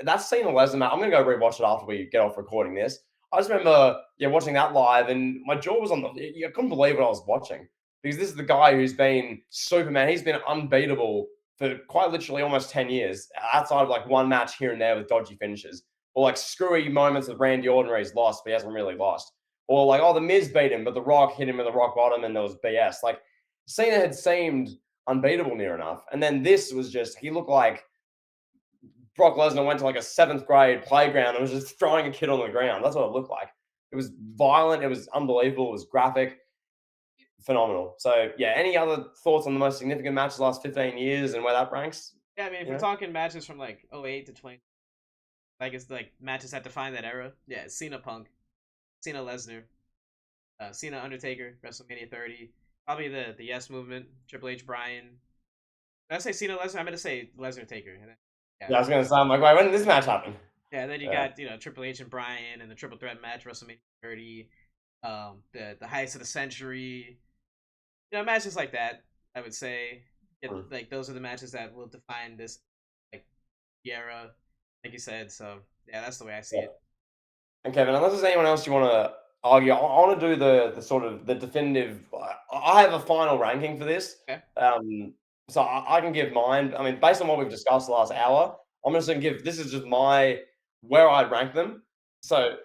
That's Cena Lesnar match. I'm gonna go rewatch it after we get off recording this. I just remember, yeah, watching that live, and my jaw was on the. I couldn't believe what I was watching because this is the guy who's been Superman. He's been unbeatable for quite literally almost 10 years, outside of like one match here and there with dodgy finishes, or like screwy moments with Randy Orton where he's lost, but he hasn't really lost, or like oh the Miz beat him, but the Rock hit him with the rock bottom, and there was BS. Like Cena had seemed unbeatable near enough, and then this was just he looked like Brock Lesnar went to like a seventh grade playground and was just throwing a kid on the ground. That's what it looked like. It was violent. It was unbelievable. It was graphic, phenomenal. So yeah, any other thoughts on the most significant matches the last 15 years and where that ranks? Yeah, I mean, if You we're know, talking matches from like '08 to 20, like it's like matches that define that era. Yeah, it's Cena Punk, Cena Lesnar, Cena Undertaker, WrestleMania 30. Probably the Yes Movement, Triple H Bryan. Did I say Cena Lesnar? I meant to say Lesnar Taker. And then, yeah, yeah, I was gonna say, I'm like, wait, when did this match happen? yeah. And then you Yeah, got Triple H and Bryan and the Triple Threat match, WrestleMania 30. The highest of the century. Matches like that. I would say, mm, like those are the matches that will define this like era, like you said. So yeah, that's the way I see yeah. it. And Kevin, unless there's anyone else you want to argue, I want to do the sort of the definitive. I have a final ranking for this, Okay. so I can give mine. I mean, based on what we've discussed the last hour, I'm just gonna give. This is just my where I'd rank them. So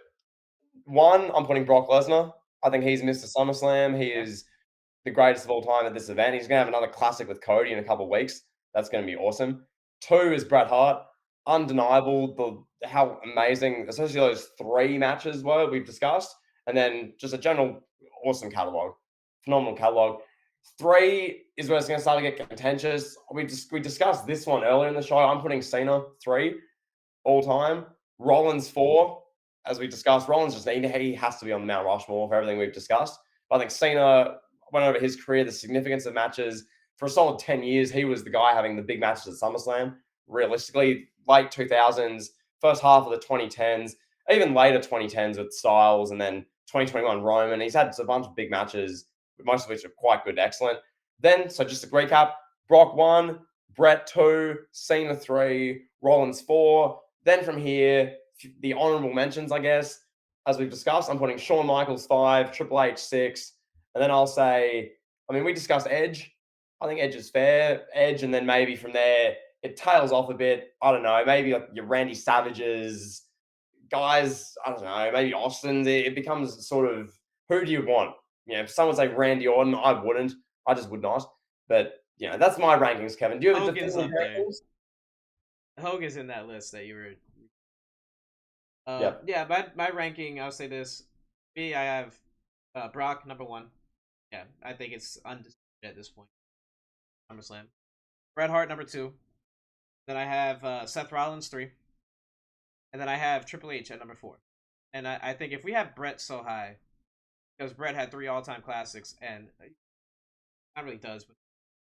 one, I'm putting Brock Lesnar. I think he's Mr. SummerSlam. He Yeah. is the greatest of all time at this event. He's gonna have another classic with Cody in a couple of weeks. That's gonna be awesome. Two is Bret Hart. Undeniable the how amazing, especially those three matches were we've discussed, and then just a general awesome catalog, phenomenal catalog. Three is where it's going to start to get contentious. We discussed this one earlier in the show. I'm putting Cena three all time. Rollins four, as we discussed. Rollins just he has to be on the Mount Rushmore for everything we've discussed. But I think Cena went over his career, the significance of matches for a solid 10 years. He was the guy having the big matches at SummerSlam. Realistically, late 2000s, first half of the 2010s, even later 2010s with Styles, and then 2021 Roman. He's had a bunch of big matches, most of which are quite good, excellent. Then, so just to recap: Brock one, Brett two, Cena three, Rollins four. Then from here, the honorable mentions, I guess, as we've discussed, I'm putting Shawn Michaels five, Triple H six, and then I'll say, I mean, we discussed Edge. I think Edge is fair. Edge, and then maybe from there it tails off a bit. I don't know. Maybe like your Randy Savages, guys. I don't know. Maybe Austin. It becomes sort of who do you want? You know, if someone say Randy Orton, I wouldn't. I just would not. But that's my rankings, Kevin. Do you have a Hogan's definitive up there. rankings? Hogan's in that list that you were. Yep. Yeah, my ranking. I'll say this. Me, I have Brock number one. Yeah, I think it's undisputed at this point. SummerSlam. Bret Hart number two. Then I have Seth Rollins three, and then I have Triple H at number four. And I think if we have Bret so high, because Bret had three all time classics, and not really does, but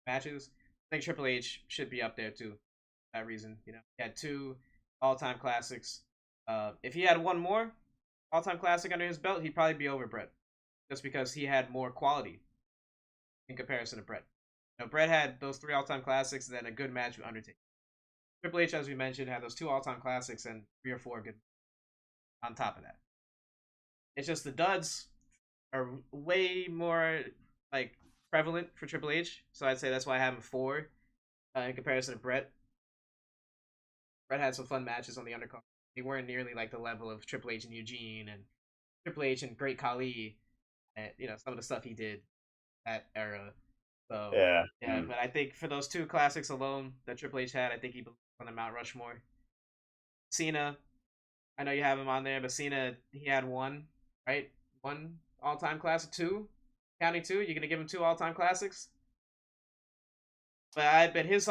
matches, I think Triple H should be up there too. For that reason, he had two all time classics. If he had one more all time classic under his belt, he'd probably be over Bret, just because he had more quality in comparison to Bret. Bret had those three all time classics and then a good match with Undertaker. Triple H, as we mentioned, had those two all time classics and three or four good on top of that. It's just the duds are way more like prevalent for Triple H, so I'd say that's why I have him four in comparison to Bret. Bret had some fun matches on the undercard. They weren't nearly like the level of Triple H and Eugene and Triple H and Great Khali, and some of the stuff he did that era. So Yeah. yeah, but I think for those two classics alone that Triple H had, I think he belongs on the Mount Rushmore. Cena, I know you have him on there, but Cena, he had one, right? One all time classic, two, counting two. You're gonna give him two all time classics. But I bet his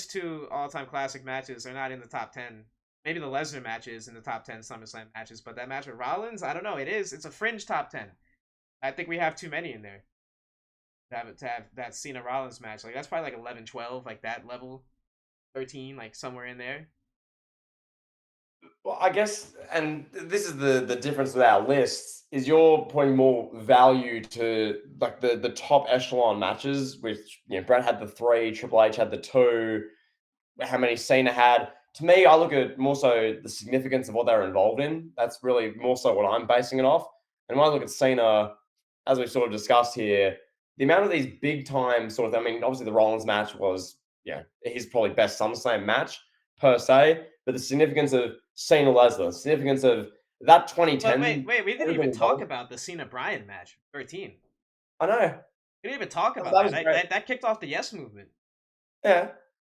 two all time classic matches are not in the top 10. Maybe the Lesnar match is in the top 10 SummerSlam matches, but that match with Rollins, I don't know. It is. It's a fringe top 10. I think we have too many in there to have that Cena Rollins match. Like that's probably like 11, 12, like that level, 13, like somewhere in there. Well, I guess, and this is the difference with our lists, is you're putting more value to like the top echelon matches, which Brett had the three, Triple H had the two, how many Cena had. To me, I look at more so the significance of what they're involved in. That's really more so what I'm basing it off. And when I look at Cena, as we sort of discussed here, the amount of these big time sort of, I mean, obviously the Rollins match was, his probably best SummerSlam match per se, but the significance of Cena Lesnar, significance of that But wait, 2010, wait, we didn't everything even talk involved. about the Cena Bryan match, 13. I know. We didn't even talk about That that. was That, great. that, that kicked off the Yes movement. Yeah.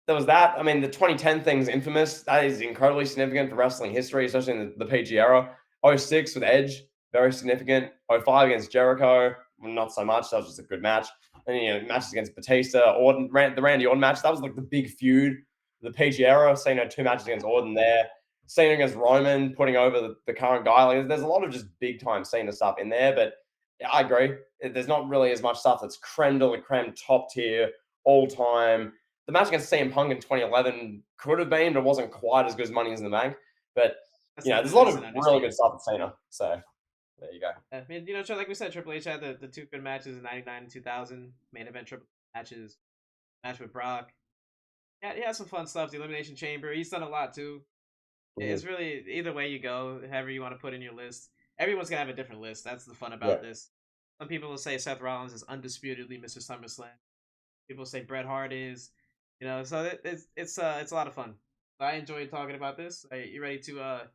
There was that. I mean, the 2010 thing's infamous. That is incredibly significant for wrestling history, especially in the PG era. '06 with Edge, very significant. '05 against Jericho, not so much. That was just a good match. And matches against Batista, Orton, the Randy Orton match. That was like the big feud, the PG era. Cena two matches against Orton there. Cena against Roman, putting over the current guy. Like, there's a lot of just big time Cena stuff in there. But yeah, I agree. There's not really as much stuff that's creme de la creme, top tier, all time. The match against CM Punk in 2011 could have been, but it wasn't quite as good as Money in the Bank. But there's a lot That's of an really good understatement. stuff with Cena. So there you go. I mean, like we said, Triple H had the two good matches in '99 and 2000, main event triple matches, match with Brock. Yeah, he had some fun stuff. The Elimination Chamber, he's done a lot too. It's Mhm. really either way you go, however you want to put in your list. Everyone's gonna have a different list. That's the fun Yeah. about this. Some people will say Seth Rollins is undisputedly Mr. SummerSlam. People say Bret Hart is, So it's a lot of fun. I enjoyed talking about this. Are you ready to move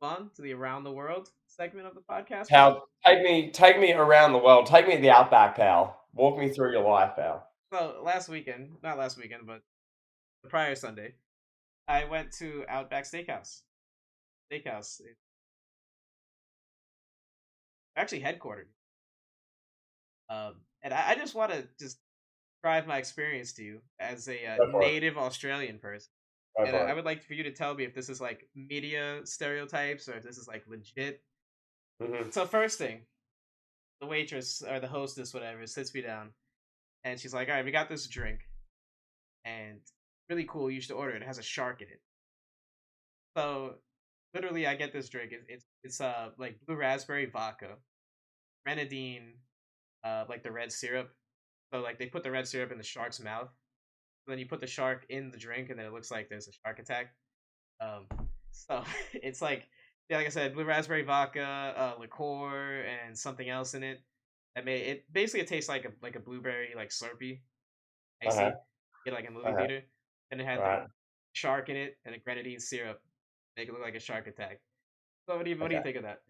on to the around the world segment of the podcast, pal? Pal, take me around the world. Take me to the Outback, pal. Walk me through your life, pal. So not last weekend, but the prior Sunday, I went to Outback Steakhouse. It's actually headquartered. And I just want to just drive my experience to you as a Go for it. native Australian person. Go And for I it. would like for you to tell me if this is like media stereotypes or if this is like legit. Hmm. So first thing, the waitress or the hostess, whatever, sits me down and she's like, "All right, we got this drink, and really cool. You should order it. It has a shark in it." So literally, I get this drink. It's like blue raspberry vodka, grenadine, like the red syrup. So like they put the red syrup in the shark's mouth. Then you put the shark in the drink, and then it looks like there's a shark attack. Um, so it's like, yeah, like I said, blue raspberry vodka, liqueur, and something else in it. That made it basically it tastes like a blueberry like Slurpee, Uh-huh. icy, get like a movie Uh-huh. theater, and it had All like right. shark in it and a grenadine syrup, make it look like a shark attack. So what do you Okay. think of that?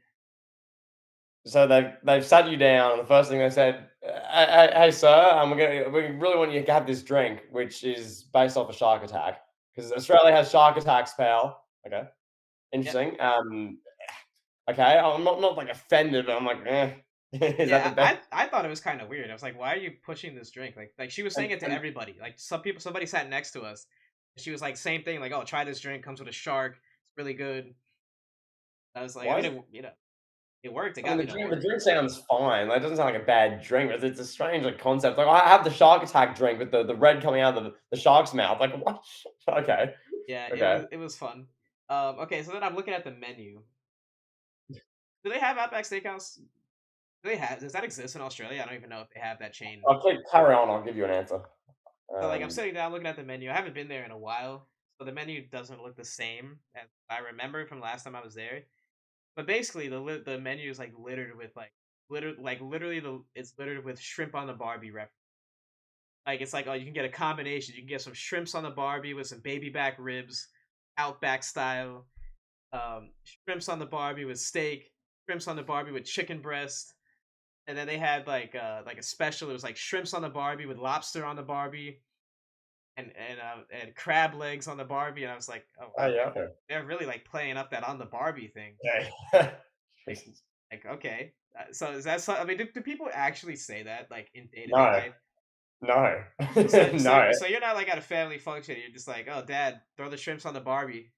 So they've sat you down, and the first thing they said, "Hey, sir, we really want you to have this drink, which is based off a shark attack, because Australia has shark attacks, pal." Okay, Yeah, interesting. Okay, I'm not like offended, but I'm like, eh. Is that the yeah. best? I thought it was kind of weird. I was like, why are you pushing this drink? Like she was saying it to And everybody. Like somebody sat next to us. She was like, same thing. Like, oh, try this drink. Comes with a shark. It's really good. I was like, I why mean, is it? it worked. It I mean, got me to the order. drink sounds fine. Like, it doesn't sound like a bad drink. It's a strange like concept. Like, I have the shark attack drink with the red coming out of the shark's mouth. Like, what? Okay, Yeah, okay. it was fun. Okay, so then I'm looking at the menu. Do they have Outback Steakhouse? Does that exist in Australia? I don't even know if they have that chain. I'll keep carry on. I'll give you an answer. So like I'm Um, sitting down looking at the menu. I haven't been there in a while, so the menu doesn't look the same as I remember from last time I was there. But basically, the menu is like littered with literally it's littered with shrimp on the Barbie ref. Like it's like, oh, you can get a combination. You can get some shrimps on the Barbie with some baby back ribs, Outback style. Shrimps on the Barbie with steak. Shrimps on the Barbie with chicken breast. And then they had like a special. It was like shrimps on the Barbie with lobster on the Barbie, and crab legs on the Barbie. And I was like, oh oh wow, yeah, okay. they're really like playing up that on the Barbie thing. Okay. Like okay, so is that I mean, do people actually say that like in day to day No, life? no, So no. so you're not like at a family function. You're just like, oh, Dad, throw the shrimps on the Barbie.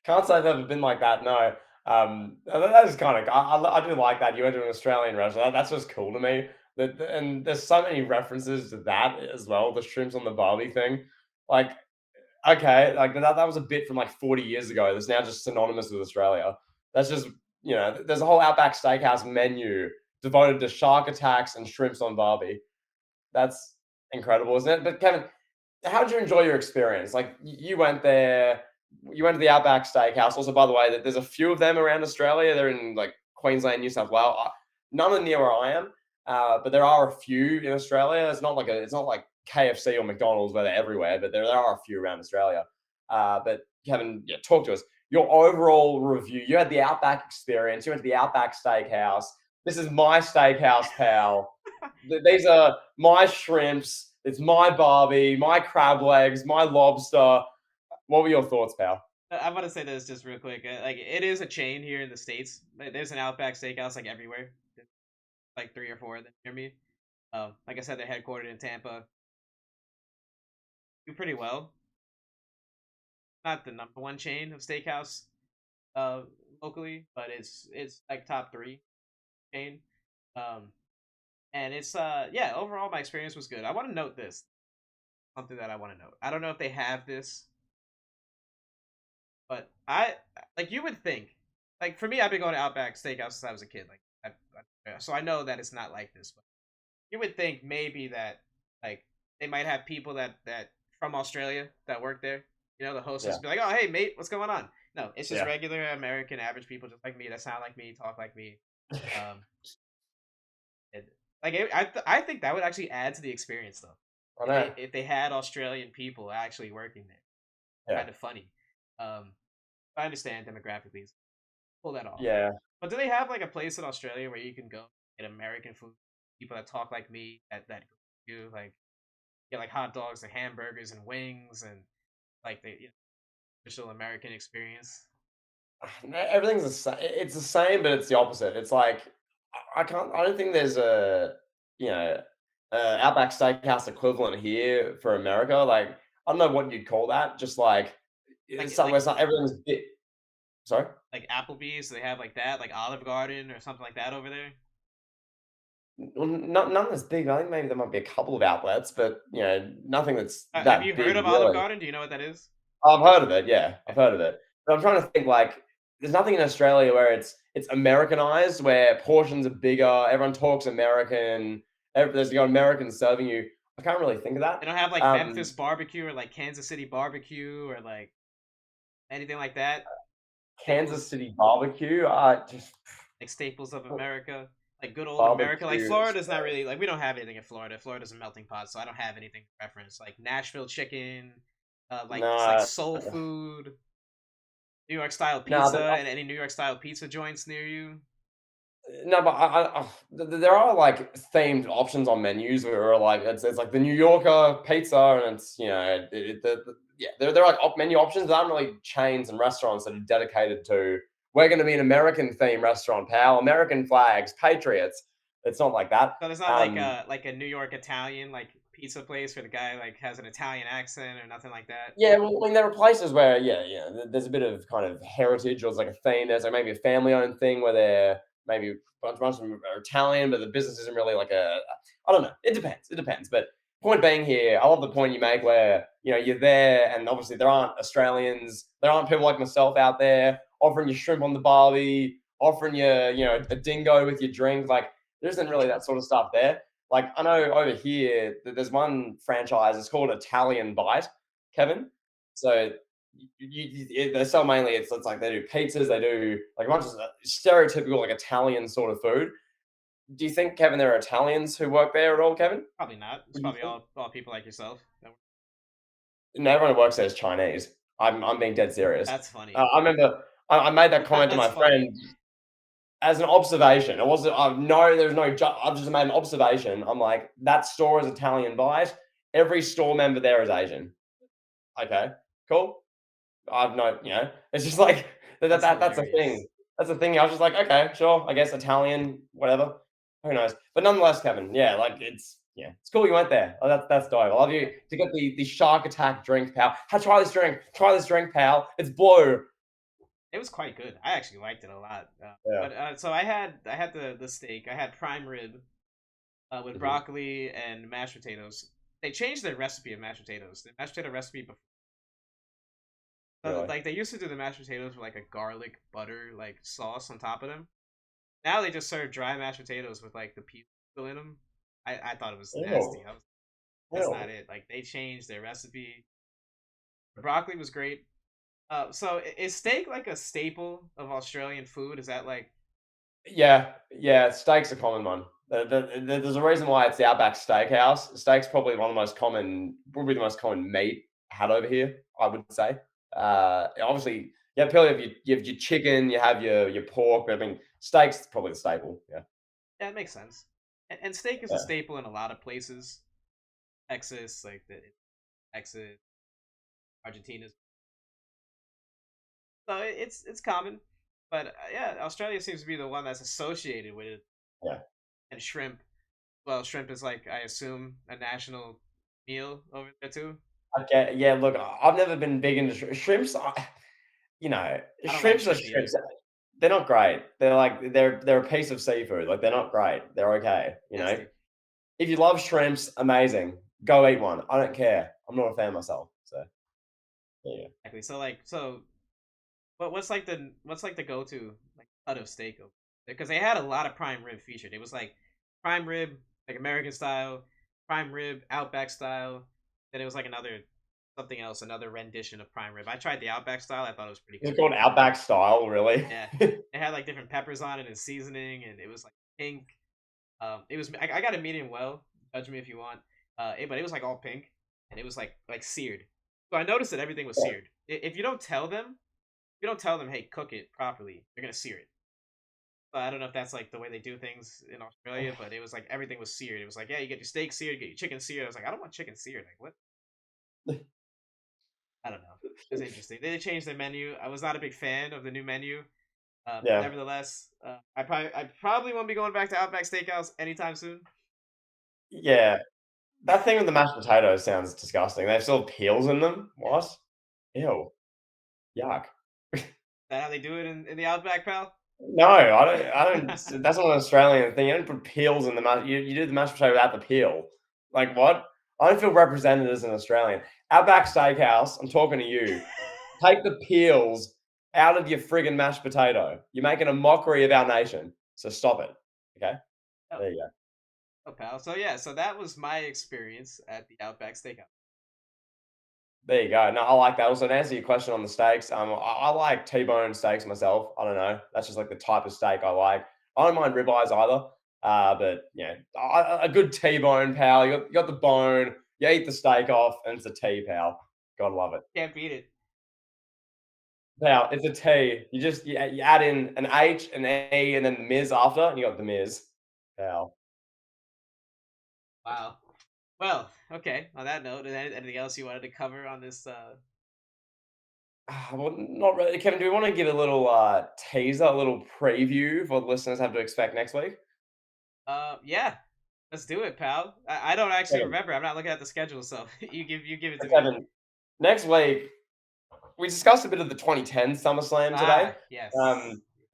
Can't say I've ever been like that. No. That is kind of. I do like that. You went to an Australian restaurant. That's just cool to me. And there's so many references to that as well. The shrimps on the Barbie thing. Like, okay, like that was a bit from like 40 years ago. That's now just synonymous with Australia. That's just, there's a whole Outback Steakhouse menu devoted to shark attacks and shrimps on Barbie. That's incredible, isn't it? But Kevin, how did you enjoy your experience? Like, you went there, you went to the Outback Steakhouse. Also, by the way, that there's a few of them around Australia. They're in like Queensland, New South Wales. None are near where I am, but there are a few in Australia. It's not like KFC or McDonald's where they're everywhere, but there are a few around Australia. But Kevin, yeah, talk to us. Your overall review. You had the Outback experience. You went to the Outback Steakhouse. This is my steakhouse, pal. These are my shrimps. It's my Barbie, my crab legs, my lobster. What were your thoughts, pal? I want to say this just real quick. Like it is a chain here in the states. There's an Outback Steakhouse like everywhere. There's, like three or four of them near me. Like I said, they're headquartered in Tampa. Do pretty well. Not the number one chain of steakhouse uh locally, but it's like top three chain. Um, and it's yeah. Overall, my experience was good. I want to note this something that I want to note. I don't know if they have this, but I like you would think. Like for me, I've been going to Outback Steakhouse since I was a kid. Like so I know that it's not like this, but you would think maybe that like they might have people that from Australia that work there. You know, the hostess Yeah, would be like, "Oh, hey, mate, what's going on?" No, it's just yeah. regular American average people just like me that sound like me, talk like me. Um, and, like I think that would actually add to the experience though. I know. If they had Australian people actually working there, Yeah, kind of funny. Um, I understand demographically, pull that off. yeah. But do they have like a place in Australia where you can go get American food? People that talk like me, that you like get like hot dogs and hamburgers and wings and like the official American experience. Everything's the same. It's the same, but it's the opposite. It's like I can't. I don't think there's a you know Outback Steakhouse equivalent here for America. Like, I don't know what you'd call that. Just like it's Like somewhere. It's not everything's bit. Sorry. Applebee's, they have like that, like Olive Garden or something like that over there. Well, none that's big. I think maybe there might be a couple of outlets, but nothing that's Have you that heard big, of Olive really. Garden? Do you know what that is? I've heard of it. Yeah, I've Yeah. heard of it. But I'm trying to think. Like, there's nothing in Australia where it's Americanized, where portions are bigger. Everyone talks American. There's Americans serving you. I can't really think of that. They don't have like Um, Memphis barbecue or like Kansas City barbecue or like anything like that. Kansas Staples, City barbecue. Just like staples of America, like good old America. Like barbecue. Florida's not really like we don't have anything in Florida. Florida's a melting pot, so I don't have anything to reference. Like Nashville chicken, like No, soul food. New York style No, pizza and any New York style pizza joints near you? no, but there are like themed options on menus where are like it's like the New Yorker pizza, and it's yeah, there are like menu options. There aren't really chains and restaurants that are dedicated to we're going to be an American theme restaurant, pal. American flags, patriots. It's not like that. So there's not like a New York Italian like pizza place where the guy like has an Italian accent or nothing like that. Yeah, well, I mean, there are places where, yeah, there's a bit of kind of heritage, or it's like a theme. There's like maybe a family-owned thing where they're maybe bunch of them are Italian, but the business isn't really like a. I don't know. It depends. It depends. But point being here, I love the point you make where you're there, and obviously there aren't Australians, there aren't people like myself out there offering you shrimp on the barbie, offering you a dingo with your drink. Like there isn't really that sort of stuff there. Like I know over here, there's one franchise. It's called Italian Bite, Kevin. So they sell mainly it's like they do pizzas, they do like a bunch of stereotypical like Italian sort of food. Do you think, Kevin, there are Italians who work there at all, Kevin? Probably not. It's What do you probably think? all people like yourself. No, everyone who works there is Chinese. I'm being dead serious. That's funny. I remember I made that comment to That's my funny. friend as an observation. It wasn't. No, there's no. I've just made an observation. I'm like that store is Italian Bite. Every store member there is Asian. Okay, cool. I've no, it's just like That's that's a hilarious. thing. That's a thing. I was just like, okay, sure, I guess Italian, whatever. Who knows? But nonetheless, Kevin, yeah, like it's cool you went there. Oh, that's dope. I love you to get the shark attack drink, pal. Hey, try this drink. Try this drink, pal. It's blue. It was quite good. I actually liked it a lot. Yeah. But so I had the steak. I had prime rib with Mhm. broccoli and mashed potatoes. They changed their recipe of mashed potatoes. The mashed potato recipe before, Really? like they used to do the mashed potatoes with like a garlic butter like sauce on top of them. Now they just serve dry mashed potatoes with like the peel still in them. I thought it was Ew. nasty. That's not Ew. it. Like they changed their recipe. The broccoli was great. So is steak like a staple of Australian food? Is that like Yeah, steak's a common one. There's a reason why it's the Outback Steakhouse. Steak's probably one of the most common, probably the most common meat had over here, I would say. Obviously, yeah, purely you have your chicken, you have your pork, but I mean, steak's probably the staple. Yeah, yeah, it makes sense. And steak is a yeah, staple in a lot of places. Texas, like the Texas, Argentina. So it's common. But yeah, Australia seems to be the one that's associated with it. yeah. And shrimp. Well, shrimp is like I assume a national meal over there too. Okay, yeah. Look, I've never been big into shrimps. You know, I don't like shrimps are shrimp either. shrimps. They're not great. They're like they're a piece of seafood. Like they're not great. They're okay. Nasty. If you love shrimps, amazing. Go eat one. I don't care. I'm not a fan myself. So yeah. Exactly. But what's like the go to like cut of steak over there? Because they had a lot of prime rib featured. It was like prime rib, like American style, prime rib, Outback style. Then it was like another something else, another rendition of prime rib. I tried the Outback style. I thought it was pretty Is good. it called Outback style, really? Yeah, it had like different peppers on it and seasoning, and it was like pink. It was I got a medium well. Judge me if you want. But it was like all pink, and it was like seared. So I noticed that everything was Yeah. seared. If you don't tell them, hey, cook it properly, they're gonna sear it. So I don't know if that's like the way they do things in Australia, but it was like everything was seared. It was like, yeah, you get your steak seared, you get your chicken seared. I was like, I don't want chicken seared. Like what? I don't know. It was interesting. They changed their menu. I was not a big fan of the new menu. Yeah. Nevertheless, I probably won't be going back to Outback Steakhouse anytime soon. Yeah. That thing with the mashed potatoes sounds disgusting. They have still peels in them? Yeah. What? Ew. Yuck. That how they do it in the Outback, pal? No, I don't that's not an Australian thing. You don't put peels in the you do the mashed potato without the peel. Like, what? I don't feel represented as an Australian. Outback Steakhouse, I'm talking to you. Take the peels out of your friggin' mashed potato. You're making a mockery of our nation, so stop it, okay? Oh, There you go. oh, pal. So yeah, so that was my experience at the Outback Steakhouse. There you go. No, I like that. Also, to answer your question on the steaks, I like T-bone steaks myself. I don't know. That's just like the type of steak I like. I don't mind ribeyes either. But yeah, a good T-bone, pal. You got the bone. You eat the steak off, and it's a T, pal. Gotta love it. Can't beat it. Now it's a T. You add in an H, an A, and then the Miz after, and you got the Miz. Pal. Wow. Well, okay. On that note, anything else you wanted to cover on this? Well, not really. Kevin, do we want to give a little teaser, a little preview for what listeners have to expect next week? Yeah. Let's do it, pal. I don't actually Kevin, remember. I'm not looking at the schedule, so you give it to me. Kevin, next week we discussed a bit of the 2010 SummerSlam today, Ah, yes.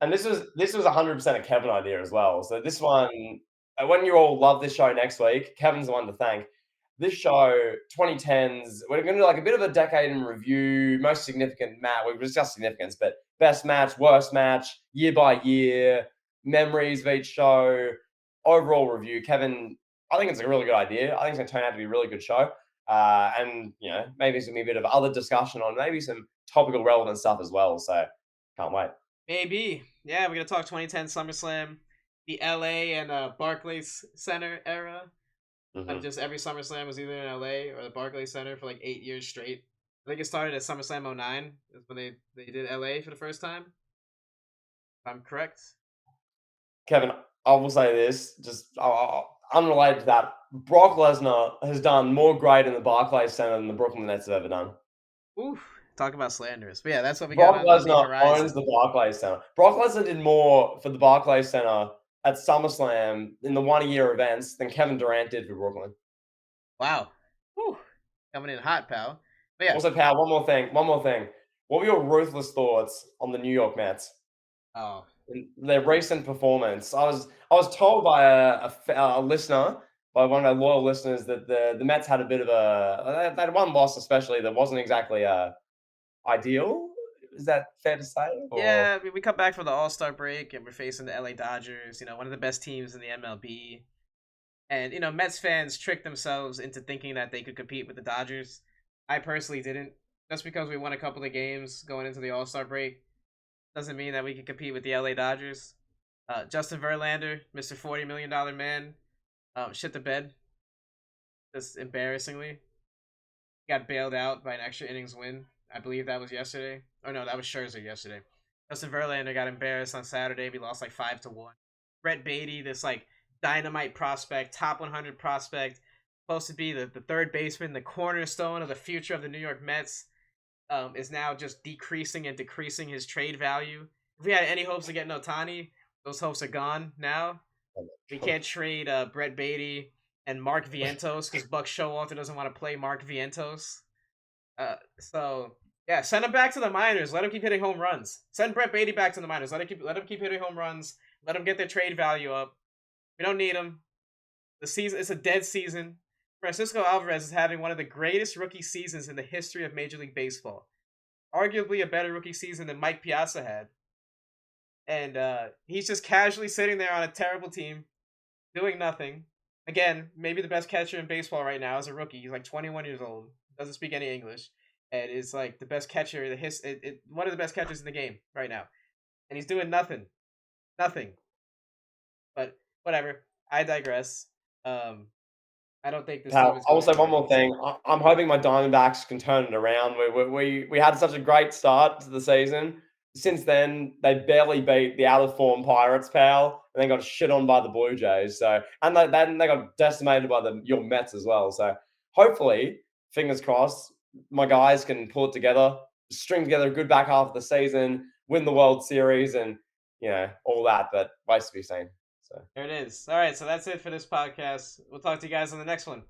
and this was 100% a Kevin idea as well. So this one, when you all love this show next week, Kevin's the one to thank. This show, 2010s, we're going to do like a bit of a decade in review, most significant match. We've discussed significance, but best match, worst match, year by year, memories of each show, overall review. Kevin, I think it's a really good idea. I think it's going to turn out to be a really good show. And maybe there's gonna be a bit of other discussion on maybe some topical relevant stuff as well. So can't wait. Maybe. Yeah, we're gonna talk 2010 SummerSlam, the LA and Barclays Center era. And Hmm. just every SummerSlam was either in LA or the Barclays Center for like 8 years straight. I think it started at SummerSlam '09 is when they did LA for the first time. If I'm correct. Kevin, I will say this, just unrelated to that. Brock Lesnar has done more great in the Barclays Center than the Brooklyn Nets have ever done. Ooh, talk about slanderous. But yeah, that's what we got Brock on the Lesnar owns horizon. the Barclays Center. Brock Lesnar did more for the Barclays Center at SummerSlam in the 1 year events than Kevin Durant did for Brooklyn. Wow. Whew. Coming in hot, pal. But yeah. Also, pal, one more thing. One more thing. What were your ruthless thoughts on the New York Mets? Oh. In their recent performance. I was told by a listener, by one of our loyal listeners, that the Mets had a bit of they had one loss especially that wasn't exactly ideal. Is that fair to say? Or Yeah, we come back from the All-Star break and we're facing the LA Dodgers, one of the best teams in the MLB. And Mets fans tricked themselves into thinking that they could compete with the Dodgers. I personally didn't. Just because we won a couple of games going into the All-Star break doesn't mean that we can compete with the LA Dodgers. Justin Verlander, Mr. $40 million man, shit the bed. Just embarrassingly. Got bailed out by an extra innings win. I believe that was yesterday. Or no, that was Scherzer yesterday. Justin Verlander got embarrassed on Saturday. We lost like 5-1. Brett Beatty, this like dynamite prospect, top 100 prospect, supposed to be the third baseman, the cornerstone of the future of the New York Mets, is now just decreasing and decreasing his trade value. If we had any hopes of getting Otani, those hopes are gone now. We can't trade Brett Beatty and Mark Vientos because Buck Showalter doesn't want to play Mark Vientos. So yeah, send him back to the minors. Let him keep hitting home runs. Send Brett Beatty back to the minors. Let him keep hitting home runs. Let him get their trade value up. We don't need him. The season it's a dead season. Francisco Alvarez is having one of the greatest rookie seasons in the history of Major League Baseball. Arguably a better rookie season than Mike Piazza had. And he's just casually sitting there on a terrible team, doing nothing. Again, maybe the best catcher in baseball right now is a rookie. He's like 21 years old, doesn't speak any English, and is like the best catcher, one of the best catchers in the game right now. And he's doing nothing. Nothing. But whatever. I digress. I don't think this team pal, is I will going say one anywhere more anytime thing. soon. I'm hoping my Diamondbacks can turn it around. We had such a great start to the season. Since then, they barely beat the out of form Pirates, pal, and they got shit on by the Blue Jays. So, and they got decimated by your Mets as well. So, hopefully, fingers crossed, my guys can pull it together, string together a good back half of the season, win the World Series, and all that. But waits to be seen. So. There it is. All right, so that's it for this podcast. We'll talk to you guys on the next one.